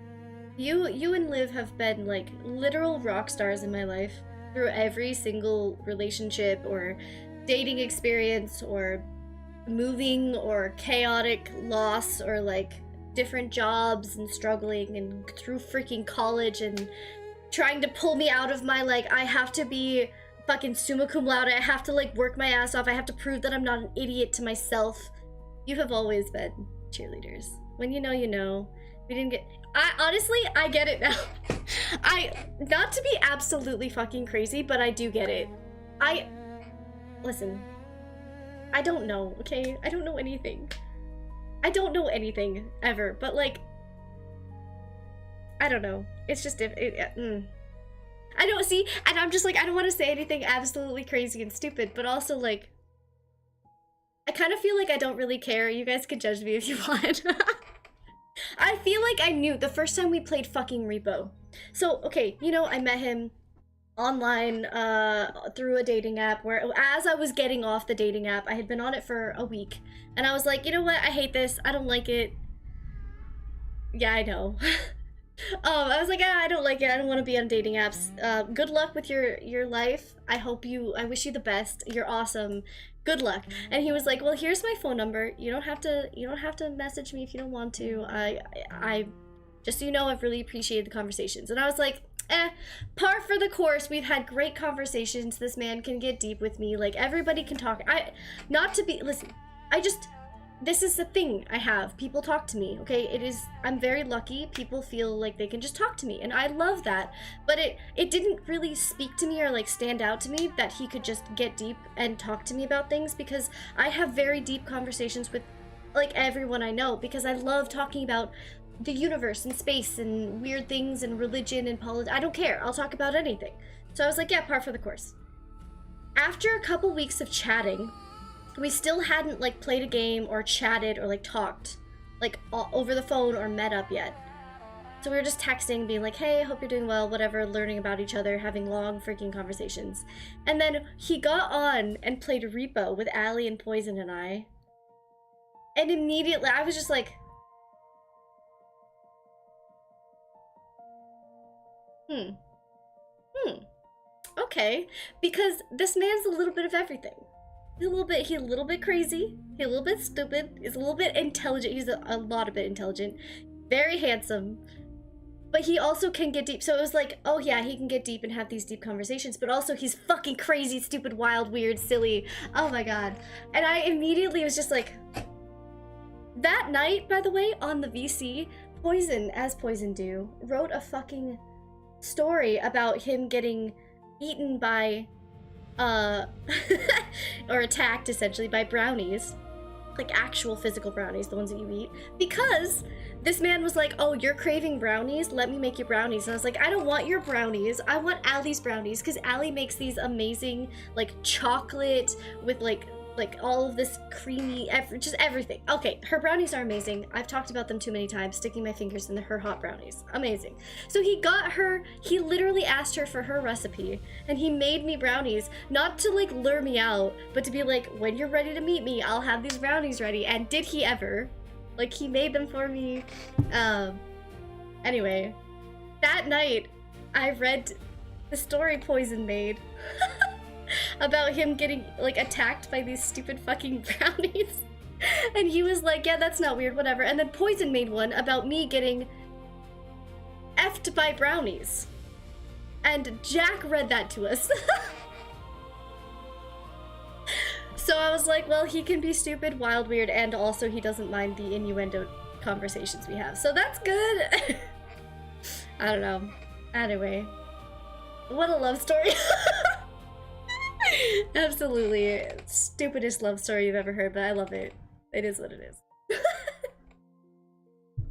You and Liv have been, like, literal rock stars in my life through every single relationship or dating experience or moving or chaotic loss or, like, different jobs and struggling and through freaking college and trying to pull me out of my, like, I have to be fucking summa cum laude, I have to, like, work my ass off, I have to prove that I'm not an idiot to myself. You have always been cheerleaders. When you know, you know. We didn't get... honestly, I get it now. Not to be absolutely fucking crazy, but I do get it. Listen. I don't know, okay? I don't know anything. I don't know anything, ever, but, like... I don't know. It's just I don't see, and I'm just like, I don't want to say anything absolutely crazy and stupid, but also, like... I kind of feel like I don't really care. You guys can judge me if you want. I feel like I knew the first time we played fucking Repo. So, okay, you know, I met him online through a dating app where as I was getting off the dating app, I had been on it for a week. And I was like, you know what? I hate this. I don't like it. Yeah, I know. I was like, I don't like it. I don't want to be on dating apps. Good luck with your life. I wish you the best. You're awesome. Good luck. And he was like, well, here's my phone number. You don't have to message me if you don't want to. I just so you know, I've really appreciated the conversations. And I was like, par for the course. We've had great conversations. This man can get deep with me. Like, everybody can talk. Listen, this is the thing I have. People talk to me, okay? I'm very lucky. People feel like they can just talk to me, and I love that. But it didn't really speak to me or, like, stand out to me that he could just get deep and talk to me about things, because I have very deep conversations with, like, everyone I know, because I love talking about the universe and space and weird things and religion and politics. I don't care. I'll talk about anything. So I was like, yeah, par for the course. After a couple weeks of chatting, we still hadn't, like, played a game or chatted or, like, talked, like, over the phone or met up yet. So we were just texting, being like, hey, I hope you're doing well, whatever, learning about each other, having long freaking conversations. And then he got on and played Repo with Allie and Poison and I. And immediately, I was just like, okay. Because this man's a little bit of everything. He's a little bit crazy, he's a little bit stupid, he's a little bit intelligent, he's a lot of bit intelligent, very handsome, but he also can get deep. So it was like, oh yeah, he can get deep and have these deep conversations, but also he's fucking crazy, stupid, wild, weird, silly. Oh my god. And I immediately was just like... That night, by the way, on the VC, Poison, as Poison do, wrote a fucking story about him getting eaten by... or attacked, essentially, by brownies. Like, actual physical brownies, the ones that you eat. Because this man was like, oh, you're craving brownies? Let me make you brownies. And I was like, I don't want your brownies. I want Allie's brownies. Because Allie makes these amazing, like, chocolate with, like all of this creamy, just everything. Okay, her brownies are amazing. I've talked about them too many times, sticking my fingers in her hot brownies. Amazing. So he literally asked her for her recipe, and he made me brownies, not to, like, lure me out, but to be like, when you're ready to meet me, I'll have these brownies ready. And did he ever? Like, he made them for me. Anyway, that night, I read the story Poison made. About him getting, like, attacked by these stupid fucking brownies. And he was like, yeah, that's not weird, whatever. And then Poison made one about me getting effed by brownies. And Jack read that to us. So I was like, well, he can be stupid, wild, weird, and also he doesn't mind the innuendo conversations we have. So that's good. I don't know. Anyway. What a love story. Absolutely. Stupidest love story you've ever heard, but I love it. It is what it is.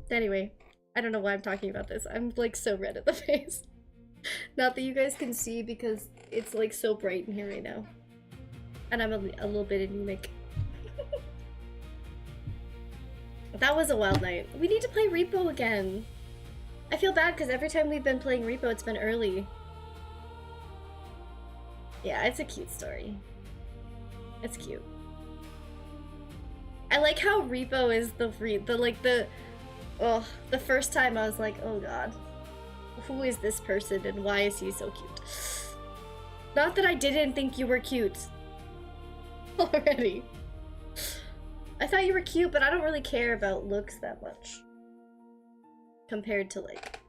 Anyway, I don't know why I'm talking about this. I'm like so red at the face. Not that you guys can see because it's like so bright in here right now. And I'm a little bit anemic. That was a wild night. We need to play Repo again. I feel bad because every time we've been playing Repo, it's been early. Yeah, it's a cute story. It's cute. I like how Repo is the first time I was like, oh god. Who is this person and why is he so cute? Not that I didn't think you were cute. Already. I thought you were cute, but I don't really care about looks that much. Compared to like...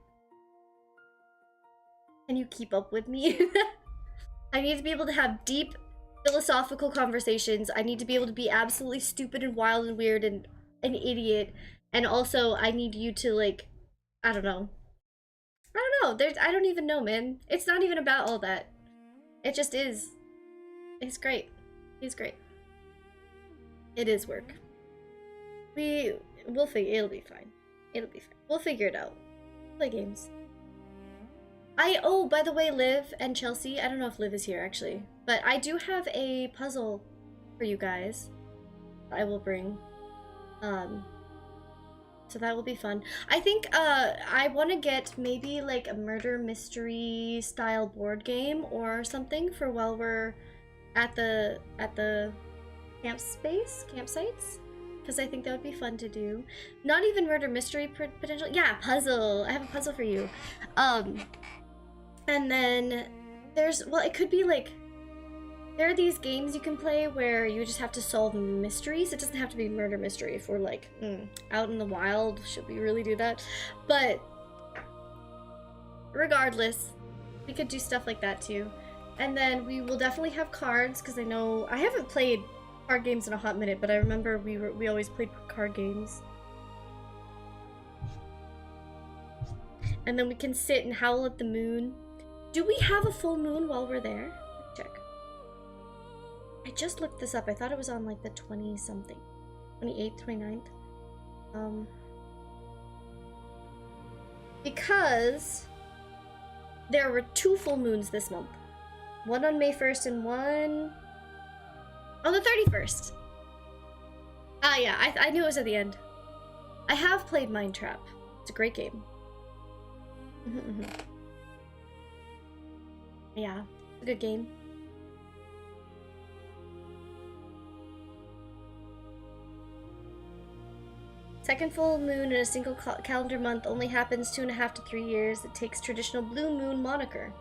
Can you keep up with me? I need to be able to have deep philosophical conversations. I need to be able to be absolutely stupid and wild and weird and an idiot. And also, I need you to like... I don't know. I don't even know, man. It's not even about all that. It just is. It's great. It's great. It is work. We'll figure. It'll be fine. It'll be fine. We'll figure it out. Play games. Oh, by the way, Liv and Chelsea. I don't know if Liv is here actually, but I do have a puzzle for you guys. I will bring. So that will be fun. I think I want to get maybe like a murder mystery style board game or something for while we're at the campsites, because I think that would be fun to do. Not even murder mystery potential. Yeah, puzzle. I have a puzzle for you. And then there's, well, it could be like, there are these games you can play where you just have to solve mysteries. It doesn't have to be murder mystery if we're like out in the wild. Should we really do that? But regardless, we could do stuff like that too. And then we will definitely have cards, because I know I haven't played card games in a hot minute, but I remember we always played card games. And then we can sit and howl at the moon. Do we have a full moon while we're there? Let's check. I just looked this up. I thought it was on like the 20-something. 28th, 29th. Because there were 2 full moons this month. One on May 1st and one on the 31st. Ah, yeah, I knew it was at the end. I have played Mind Trap. It's a great game. Yeah, it's a good game. Second full moon in a single calendar month only happens 2.5 to 3 years. It takes traditional blue moon moniker.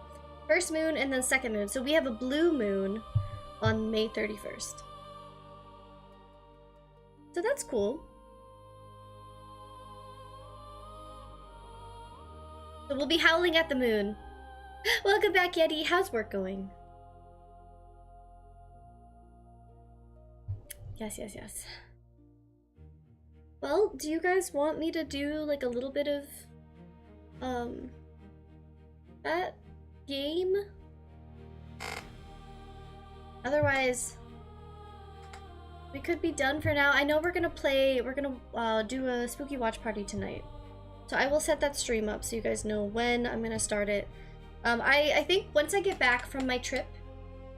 First moon and then second moon. So we have a blue moon on May 31st. So that's cool. So we'll be howling at the moon. Welcome back, Yeti. How's work going? Yes, yes, yes. Well, do you guys want me to do like a little bit of that game? Otherwise, we could be done for now. I know we're gonna do a spooky watch party tonight. So I will set that stream up so you guys know when I'm gonna start it. I think once I get back from my trip,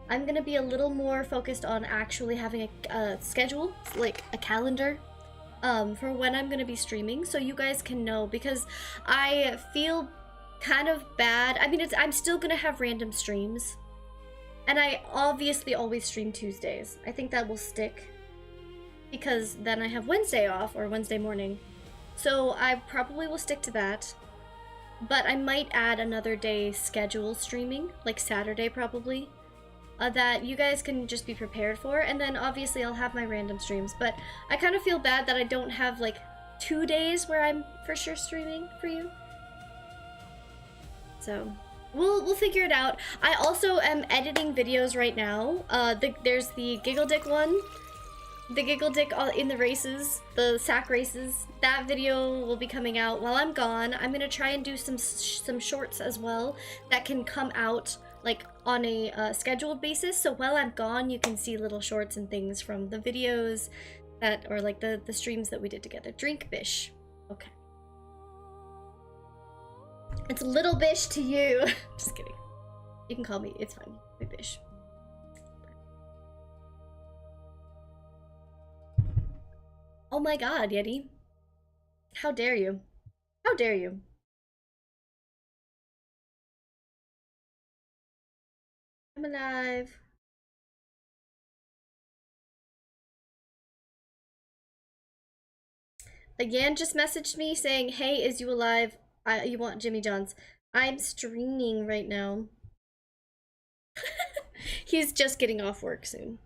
I'm gonna be a little more focused on actually having a schedule, like a calendar, for when I'm gonna be streaming, so you guys can know, because I feel kind of bad. I mean, I'm still gonna have random streams, and I obviously always stream Tuesdays. I think that will stick, because then I have Wednesday off, or Wednesday morning. So I probably will stick to that, but I might add another day schedule streaming, like Saturday probably, that you guys can just be prepared for, and then obviously I'll have my random streams, but I kind of feel bad that I don't have like 2 days where I'm for sure streaming for you. So We'll figure it out. I also am editing videos right now. There's the Giggle Dick one. The Giggle Dick in the races, the sack races. That video will be coming out while I'm gone. I'm gonna try and do some shorts as well that can come out like on a scheduled basis. So while I'm gone, you can see little shorts and things from the videos that, or like the streams that we did together. Drink Bish. Okay. It's Little Bish to you. Just kidding. You can call me. It's fine. Big Bish. Oh my god, Yeti. How dare you? How dare you? I'm alive. Again, just messaged me saying, hey, is you alive? You want Jimmy John's? I'm streaming right now. He's just getting off work soon.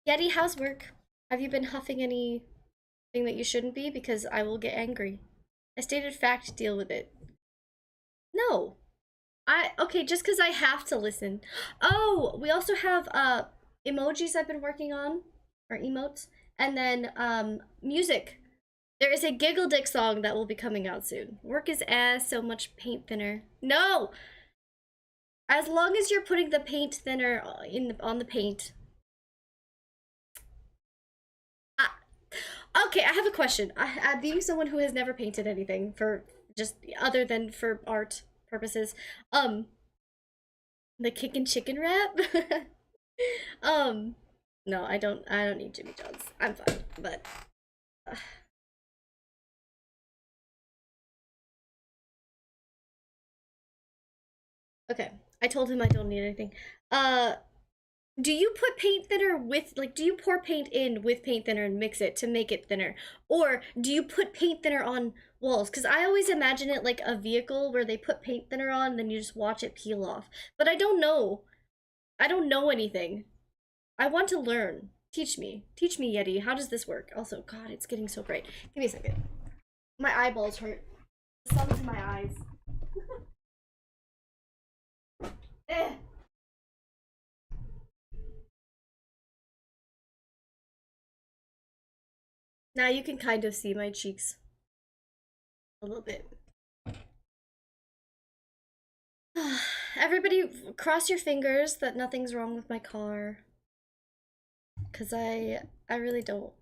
Yeti, how's work? Have you been huffing anything that you shouldn't be? Because I will get angry. I stated fact, deal with it. No. Okay, just because I have to listen. Oh, we also have emojis I've been working on, or emotes, and then music. There is a Giggle Dick song that will be coming out soon. Work his ass, so much paint thinner. No! As long as you're putting the paint thinner on the paint. Okay, I have a question. Being someone who has never painted anything for just other than for art purposes, the kickin' chicken wrap. No, I don't need Jimmy John's. I'm fine, but. Okay, I told him I don't need anything. Do you put paint thinner with, like, do you pour paint in with paint thinner and mix it to make it thinner? Or do you put paint thinner on walls? Because I always imagine it like a vehicle where they put paint thinner on and then you just watch it peel off. But I don't know. I don't know anything. I want to learn. Teach me. Teach me, Yeti. How does this work? Also, God, it's getting so bright. Give me a second. My eyeballs hurt. The sun's in my eyes. Eh. Now you can kind of see my cheeks a little bit. Everybody cross your fingers that nothing's wrong with my car. Cause I really don't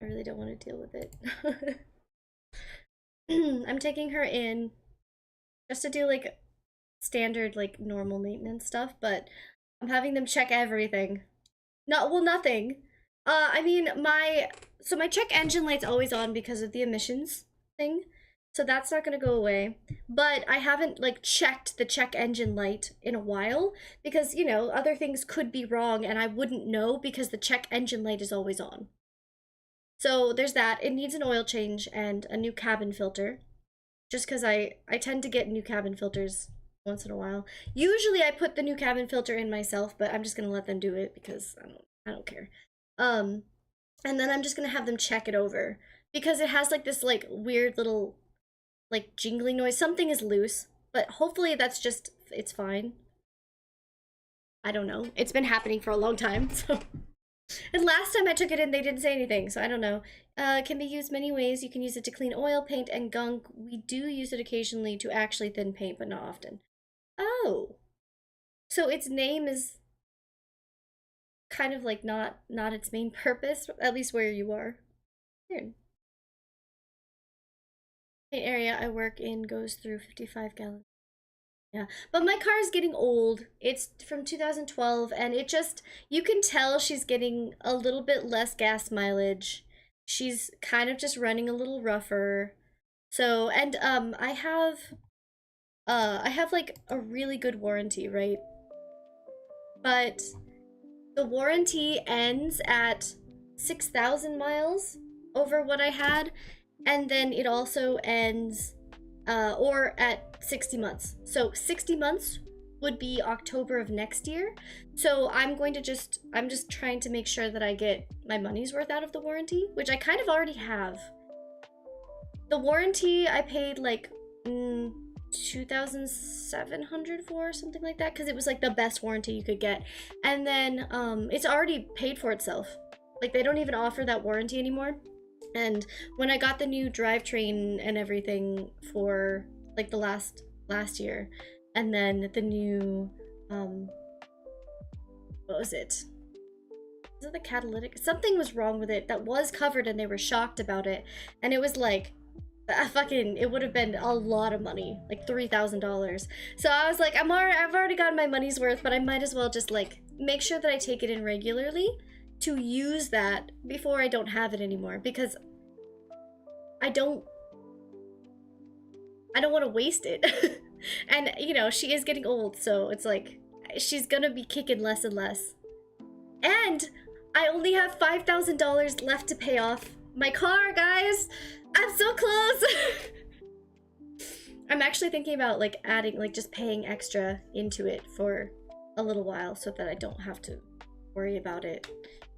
want to deal with it. I'm taking her in just to do like standard like normal maintenance stuff, but I'm having them check everything. Nothing. I mean, my check engine light's always on because of the emissions thing, so that's not gonna go away. But I haven't like checked the check engine light in a while because, you know, other things could be wrong and I wouldn't know because the check engine light is always on. So there's that. It needs an oil change and a new cabin filter. Just because I tend to get new cabin filters once in a while. Usually I put the new cabin filter in myself, but I'm just gonna let them do it because I don't care. And then I'm just gonna have them check it over because it has like this like weird little like jingling noise. Something is loose, but hopefully that's just, it's fine. I don't know. It's been happening for a long time, so. And last time I took it in, they didn't say anything, so I don't know. Can be used many ways. You can use it to clean oil, paint, and gunk. We do use it occasionally to actually thin paint, but not often. Oh. So its name is kind of like not its main purpose, at least where you are. Weird. The area I work in goes through 55 gallons. Yeah, but my car is getting old. It's from 2012, and it just, you can tell she's getting a little bit less gas mileage. She's kind of just running a little rougher. So, and I have like a really good warranty, right? But the warranty ends at 6,000 miles over what I had, and then it also ends or at 60 months. So 60 months would be October of next year. So I'm just trying to make sure that I get my money's worth out of the warranty, which I kind of already have. The warranty I paid like 2,700 for, something like that, because it was like the best warranty you could get. And then it's already paid for itself. Like they don't even offer that warranty anymore. And when I got the new drivetrain and everything for like the last year, and then the new what was it? Was it the catalytic? Something was wrong with it that was covered, and they were shocked about it. And it was like it would have been a lot of money, like $3,000. So I was like, I've already gotten my money's worth, but I might as well just like make sure that I take it in regularly to use that before I don't have it anymore, because I don't want to waste it. And you know, she is getting old, so it's like she's gonna be kicking less and less. And I only have $5,000 left to pay off my car, guys. I'm so close. I'm actually thinking about like adding, like just paying extra into it for a little while so that I don't have to worry about it.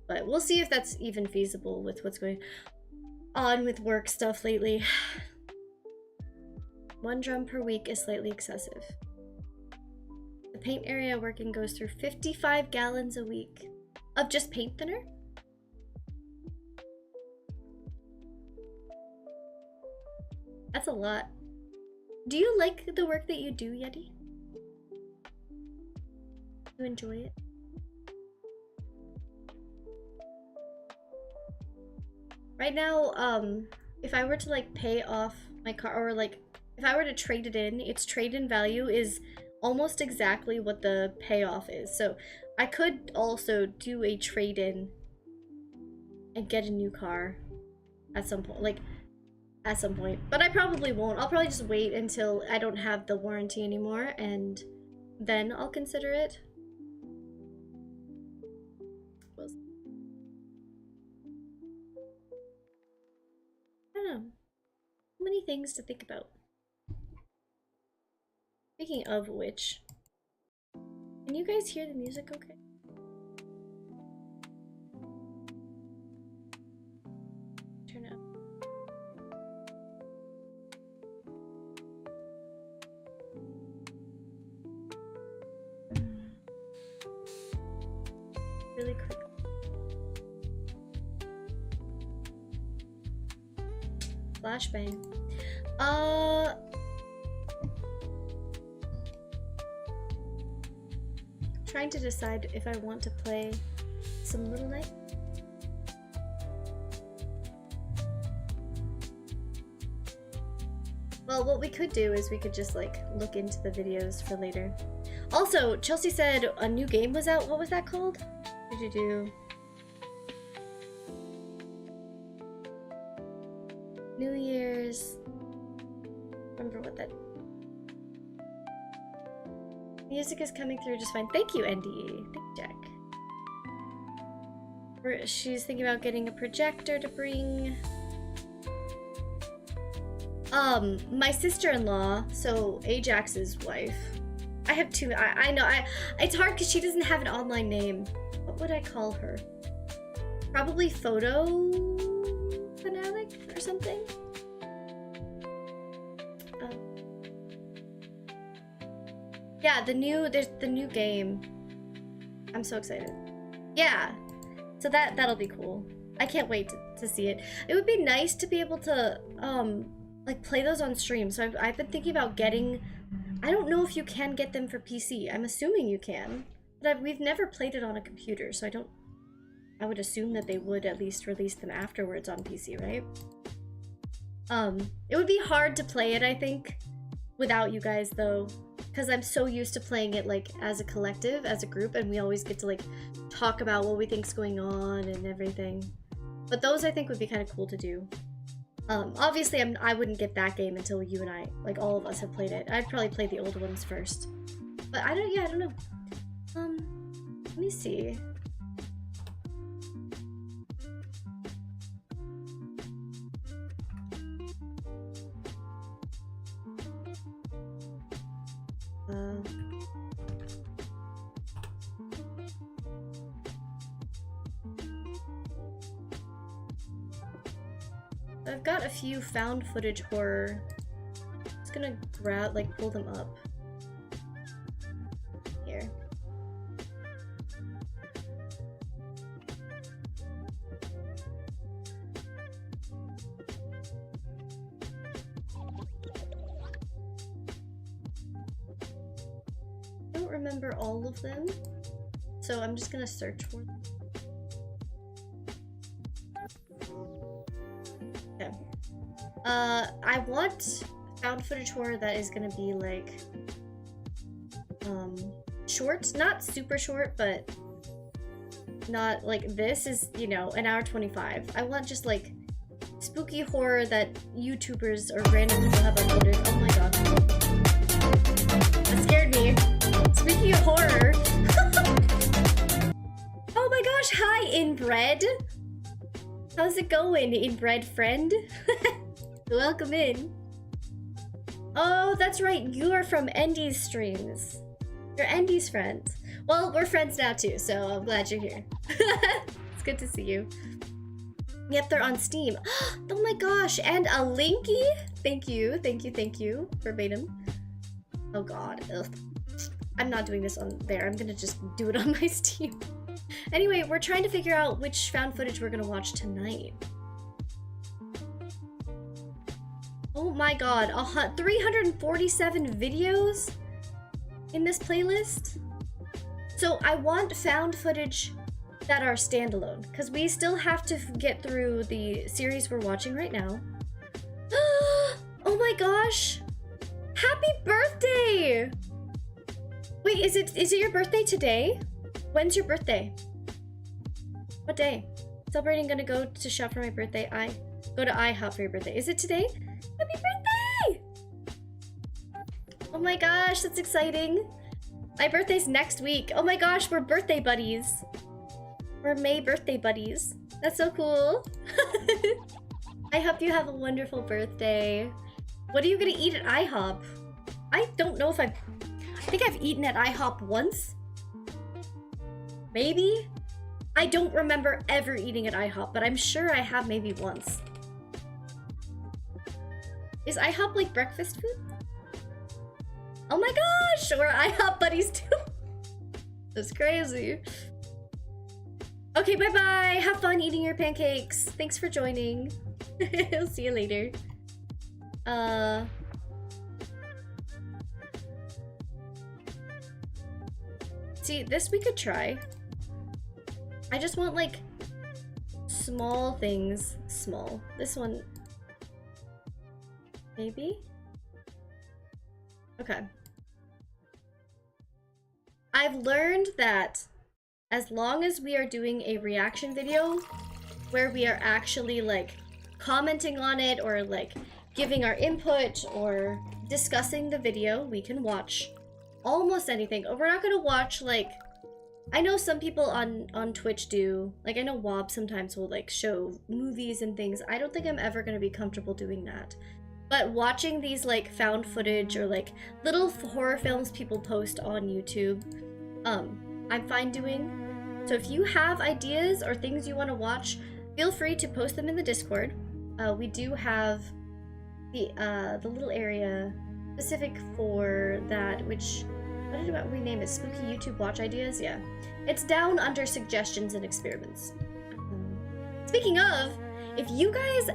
But we'll see if that's even feasible with what's going on with work stuff lately. 1 drum per week is slightly excessive. The paint area working goes through 55 gallons a week of just paint thinner. That's a lot. Do you like the work that you do, Yeti? Do you enjoy it? Right now, if I were to like pay off my car, or like if I were to trade it in, its trade-in value is almost exactly what the payoff is. So I could also do a trade-in and get a new car at some point, like at some point, but I probably won't. I'll probably just wait until I don't have the warranty anymore, and then I'll consider it. I don't know. So many things to think about. Speaking of which, can you guys hear the music okay? Turn it up. Really quick. Flashbang. Trying to decide if I want to play some Little Night. Well, what we could do is we could just like look into the videos for later. Also, Chelsea said a new game was out. What was that called? What did you do? New Year's. Remember what that. Music is coming through just fine. Thank you, NDE. Thank you, Jack. She's thinking about getting a projector to bring. My sister-in-law, so Ajax's wife. I have two. I know. It's hard because she doesn't have an online name. What would I call her? Probably Photo Fanatic or something. Yeah, there's the new game. I'm so excited. Yeah, so that'll be cool. I can't wait to see it. It would be nice to be able to like play those on stream. So I've been thinking about getting. I don't know if you can get them for PC. I'm assuming you can, but we've never played it on a computer, so I would assume that they would at least release them afterwards on PC, right? It would be hard to play it, I think, without you guys though. Because I'm so used to playing it like as a collective, as a group, and we always get to like talk about what we think's going on and everything. But those I think would be kind of cool to do. Obviously I wouldn't get that game until you and I, like all of us, have played it. I'd probably play the old ones first. But I don't know. Let me see. I've got a few found footage horror. Just gonna grab, like, pull them up. Here. I don't remember all of them, so I'm just gonna search for them. Okay. I want found footage horror that is gonna be like short, not super short, but not like this is, you know, an hour 25. I want just like spooky horror that YouTubers or random people have uploaded. Oh my god. That scared me. Speaking of horror. Oh my gosh, hi Inbred. How's it going, Inbred friend? Welcome in. Oh, that's right, you are from Endy's streams. You're Endy's friend. Well, we're friends now too, so I'm glad you're here. It's good to see you. Yep, they're on Steam. Oh my gosh, and a Linky? Thank you, thank you, thank you. Verbatim. Oh god. Ugh. I'm not doing this on there. I'm gonna just do it on my Steam. Anyway, we're trying to figure out which found footage we're gonna watch tonight. Oh my god, 347 videos in this playlist? So I want found footage that are standalone, because we still have to get through the series we're watching right now. Oh my gosh! Happy birthday! Wait, is it your birthday today? When's your birthday? What day? Celebrating, gonna go to shop for my birthday. Go to IHOP for your birthday. Is it today? Happy birthday! Oh my gosh, that's exciting. My birthday's next week. Oh my gosh, we're birthday buddies. We're May birthday buddies. That's so cool. I hope you have a wonderful birthday. What are you gonna eat at IHOP? I don't know if I think I've eaten at IHOP once. Maybe? I don't remember ever eating at IHOP, but I'm sure I have maybe once. Is IHOP like breakfast food? Oh my gosh, we're IHOP buddies too. That's crazy. Okay, bye-bye. Have fun eating your pancakes. Thanks for joining. I'll see you later. See, this we could try. I just want like small things. Small. This one. Maybe? Okay. I've learned that as long as we are doing a reaction video where we are actually like commenting on it or like giving our input or discussing the video, we can watch almost anything. We're not gonna watch like, I know some people on Twitch do, like I know Wob sometimes will like show movies and things. I don't think I'm ever gonna be comfortable doing that. But watching these like found footage or like little horror films people post on YouTube, I'm fine doing. So if you have ideas or things you want to watch, feel free to post them in the Discord. We do have the little area specific for that, which, what did we name it? Spooky YouTube watch ideas? Yeah. It's down under suggestions and experiments. Speaking of, if you guys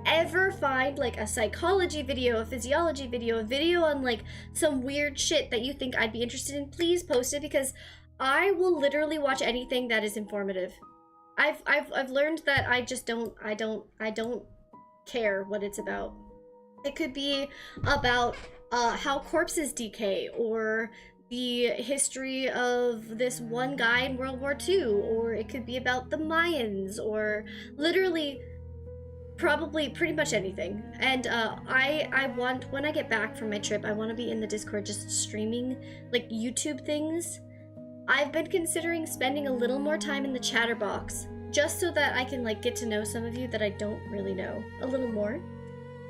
ever find like a psychology video, a physiology video, a video on like some weird shit that you think I'd be interested in, please post it, because I will literally watch anything that is informative. I've learned that I just don't care what it's about. It could be about how corpses decay, or the history of this one guy in World War II, or it could be about the Mayans, or literally probably pretty much anything. And I want, when I get back from my trip, I want to be in the Discord just streaming like YouTube things. I've been considering spending a little more time in the chatterbox just so that I can like get to know some of you that I don't really know a little more.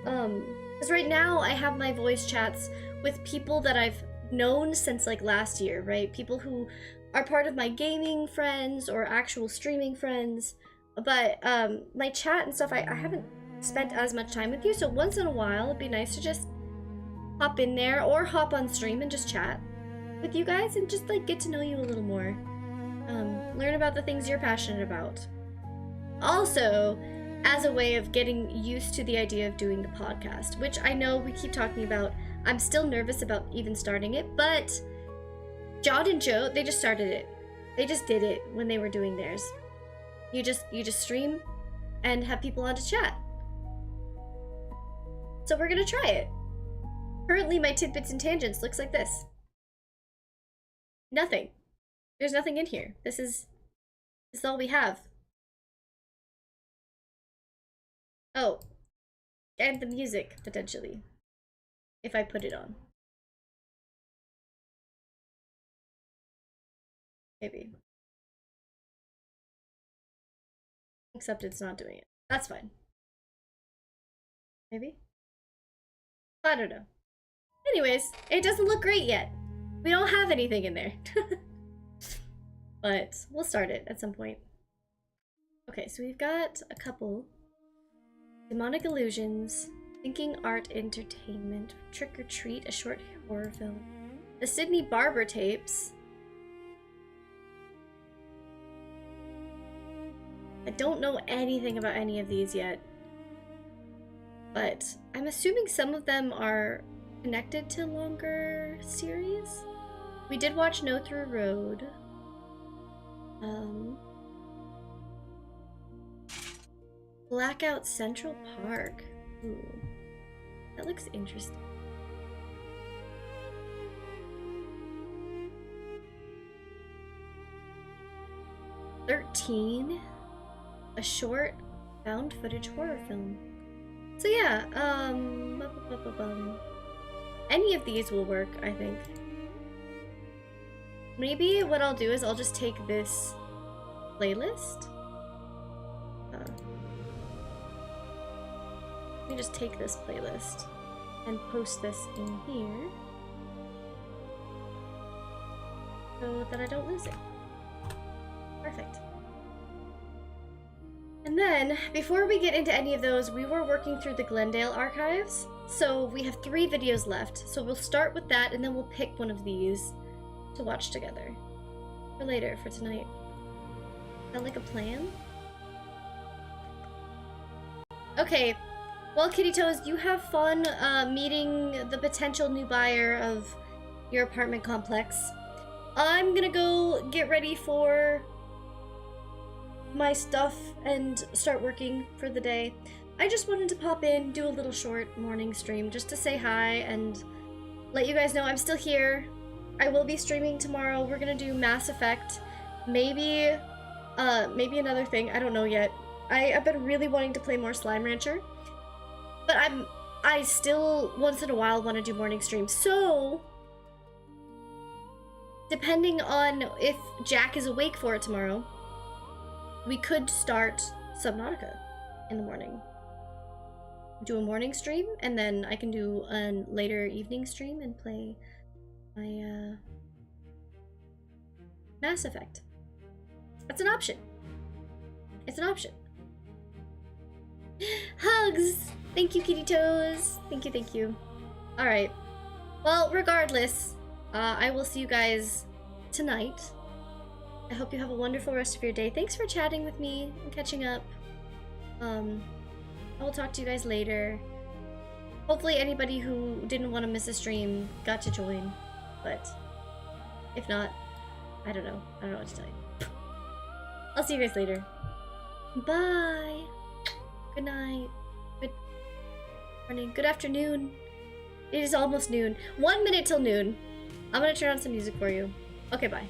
Because right now I have my voice chats with people that I've known since like last year, right? People who are part of my gaming friends or actual streaming friends. But my chat and stuff, I haven't spent as much time with you, so once in a while it'd be nice to just hop in there or hop on stream and just chat with you guys and just like get to know you a little more. Learn about the things you're passionate about. Also, as a way of getting used to the idea of doing the podcast, which I know we keep talking about. I'm still nervous about even starting it, but John and Joe, they just started it. They just did it when they were doing theirs. You just stream and have people on to chat. So we're gonna try it. Currently my tidbits and tangents looks like this. Nothing. There's nothing in here. This is all we have. Oh, and the music, potentially, if I put it on. Maybe. Except it's not doing it. That's fine. Maybe? I don't know. Anyways, it doesn't look great yet. We don't have anything in there. But we'll start it at some point. Okay, so we've got a couple. Demonic Illusions, Thinking Art Entertainment, Trick or Treat, a short horror film. The Sydney Barber Tapes. I don't know anything about any of these yet. But I'm assuming some of them are connected to longer series. We did watch No Through Road. Blackout Central Park. Ooh, that looks interesting. "13, a short found footage horror film." So yeah, any of these will work, I think. Maybe what I'll do is I'll just take this playlist. Let me just take this playlist and post this in here so that I don't lose it. Perfect. And then, before we get into any of those, we were working through the Glendale archives. So we have 3 videos left. So we'll start with that and then we'll pick one of these to watch together. For later, for tonight. Is that like a plan? Okay. Well, Kitty Toes, you have fun meeting the potential new buyer of your apartment complex. I'm gonna go get ready for my stuff and start working for the day. I just wanted to pop in, do a little short morning stream just to say hi and let you guys know I'm still here. I will be streaming tomorrow. We're gonna do Mass Effect. Maybe another thing. I don't know yet. I've been really wanting to play more Slime Rancher. But I still, once in a while, want to do morning streams. So, depending on if Jack is awake for it tomorrow, we could start Subnautica in the morning. Do a morning stream, and then I can do a later evening stream and play my Mass Effect. That's an option. It's an option. Hugs! Thank you, Kitty Toes. Thank you, thank you. Alright. Well, regardless, I will see you guys tonight. I hope you have a wonderful rest of your day. Thanks for chatting with me and catching up. I will talk to you guys later. Hopefully anybody who didn't want to miss a stream got to join. But if not, I don't know. I don't know what to tell you. I'll see you guys later. Bye. Good night. Good morning. Good afternoon. It is almost noon. 1 minute till noon. I'm gonna turn on some music for you. Okay, bye.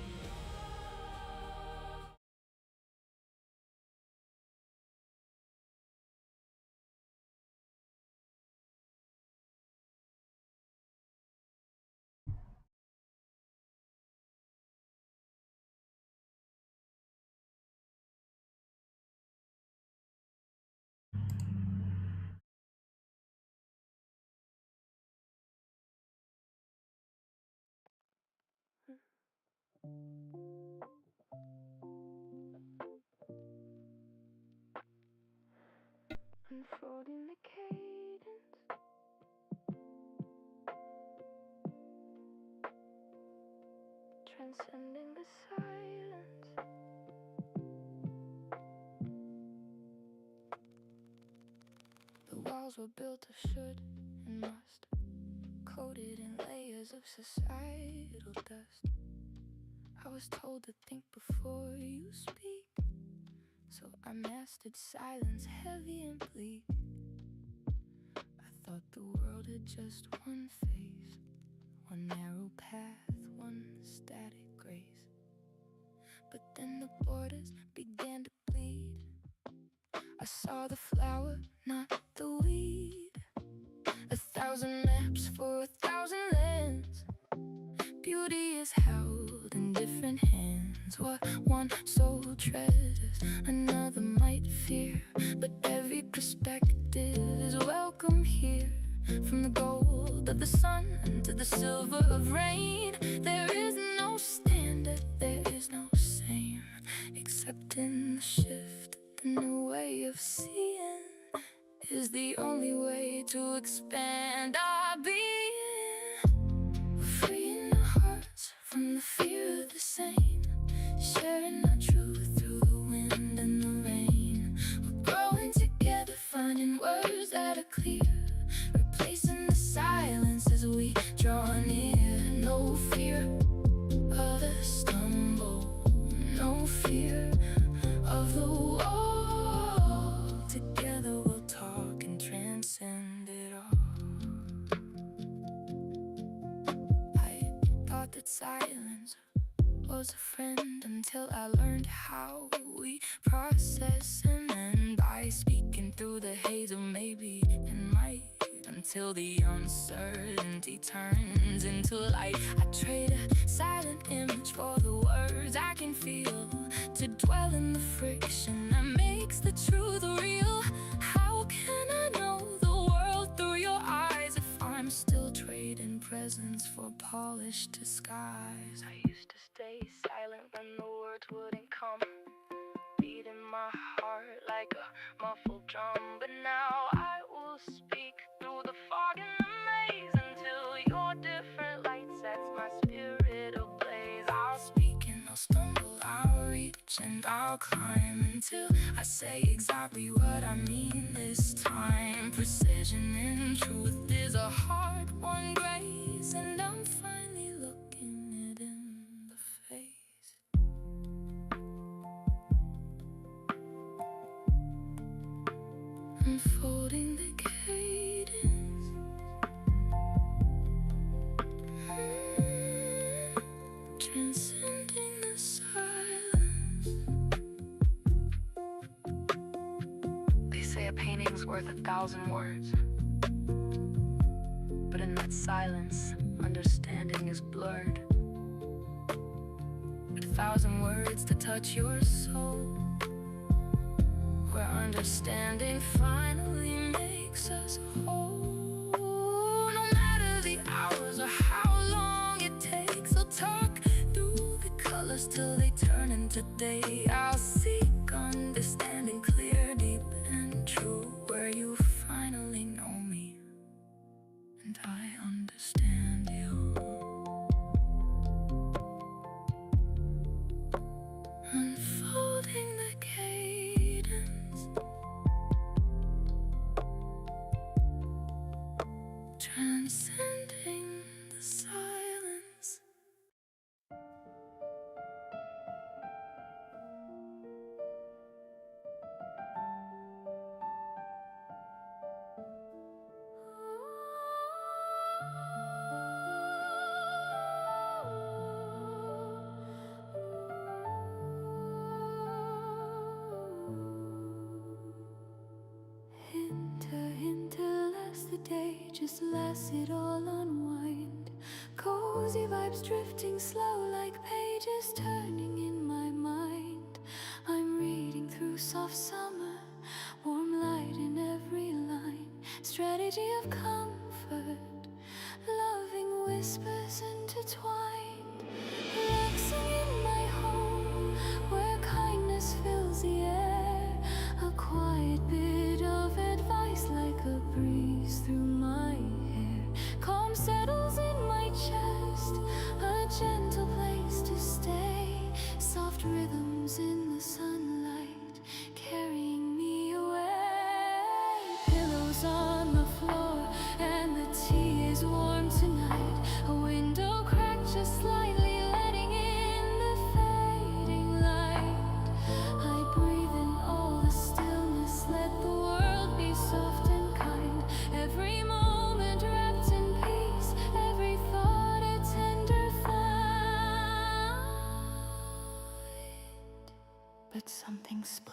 unfolding the cadence. Transcending the silence. The walls were built of should and must, coated in layers of societal dust. I was told to think before you speak, so I mastered silence heavy and bleak. I thought the world had just one face, one narrow path, one static grace. But then the borders began to bleed. I saw the flower, not the weed. 1,000 maps for 1,000 lands. Beauty is held in different hands. What one soul treasures, another might fear. But every perspective is welcome here. From the gold of the sun to the silver of rain, there is no standard, there is no same, except in the shift. The new way of seeing is the only way to expand our being. We're freeing our hearts from the fear of the same, sharing our truth through the wind and the rain. We're growing together, finding words that are clear, replacing the silence as we draw near. No fear of the stumble, no fear of the wall. Together we'll talk and transcend it all. I thought that silence was a friend until I learned how we process and end by speaking through the haze of maybe and might, until the uncertainty turns into light. I trade a silent image for the words I can feel, to dwell in the friction that makes the truth real. How can I know the world through your eyes if I'm still trading presence for polished disguise? I used to stay silent when the words wouldn't come, beating my heart like a muffled drum. But now I will speak through the fog and the maze, until your different light sets my spirit ablaze. I'll speak and I'll stumble, I'll reach and I'll climb, until I say exactly what I mean this time. Precision and truth is a hard-won grace, and I'm finally looking it in the face. Unfolding the cadence, transcending the silence. They say a painting's worth 1,000 words, but in that silence, understanding is blurred. 1,000 words to touch your soul, where understanding finally makes us whole. No matter the hours or how long it takes, I'll talk through the colors till they turn into day. I'll seek understanding clear, deep and true, where you finally know me and I understand you. Unfolding the cadence, transcending the silence. Last the day, just lets it all unwind. Cozy vibes drifting slow like pages turning in my mind. I'm reading through soft summer, warm light in every line. Strategy of comfort, loving whispers intertwined. Relaxing in my home, where kindness fills the air. A quiet bit of advice tonight. A window crack just slightly, letting in the fading light. I breathe in all the stillness, let the world be soft and kind. Every moment wrapped in peace, every thought a tender flight. But something split.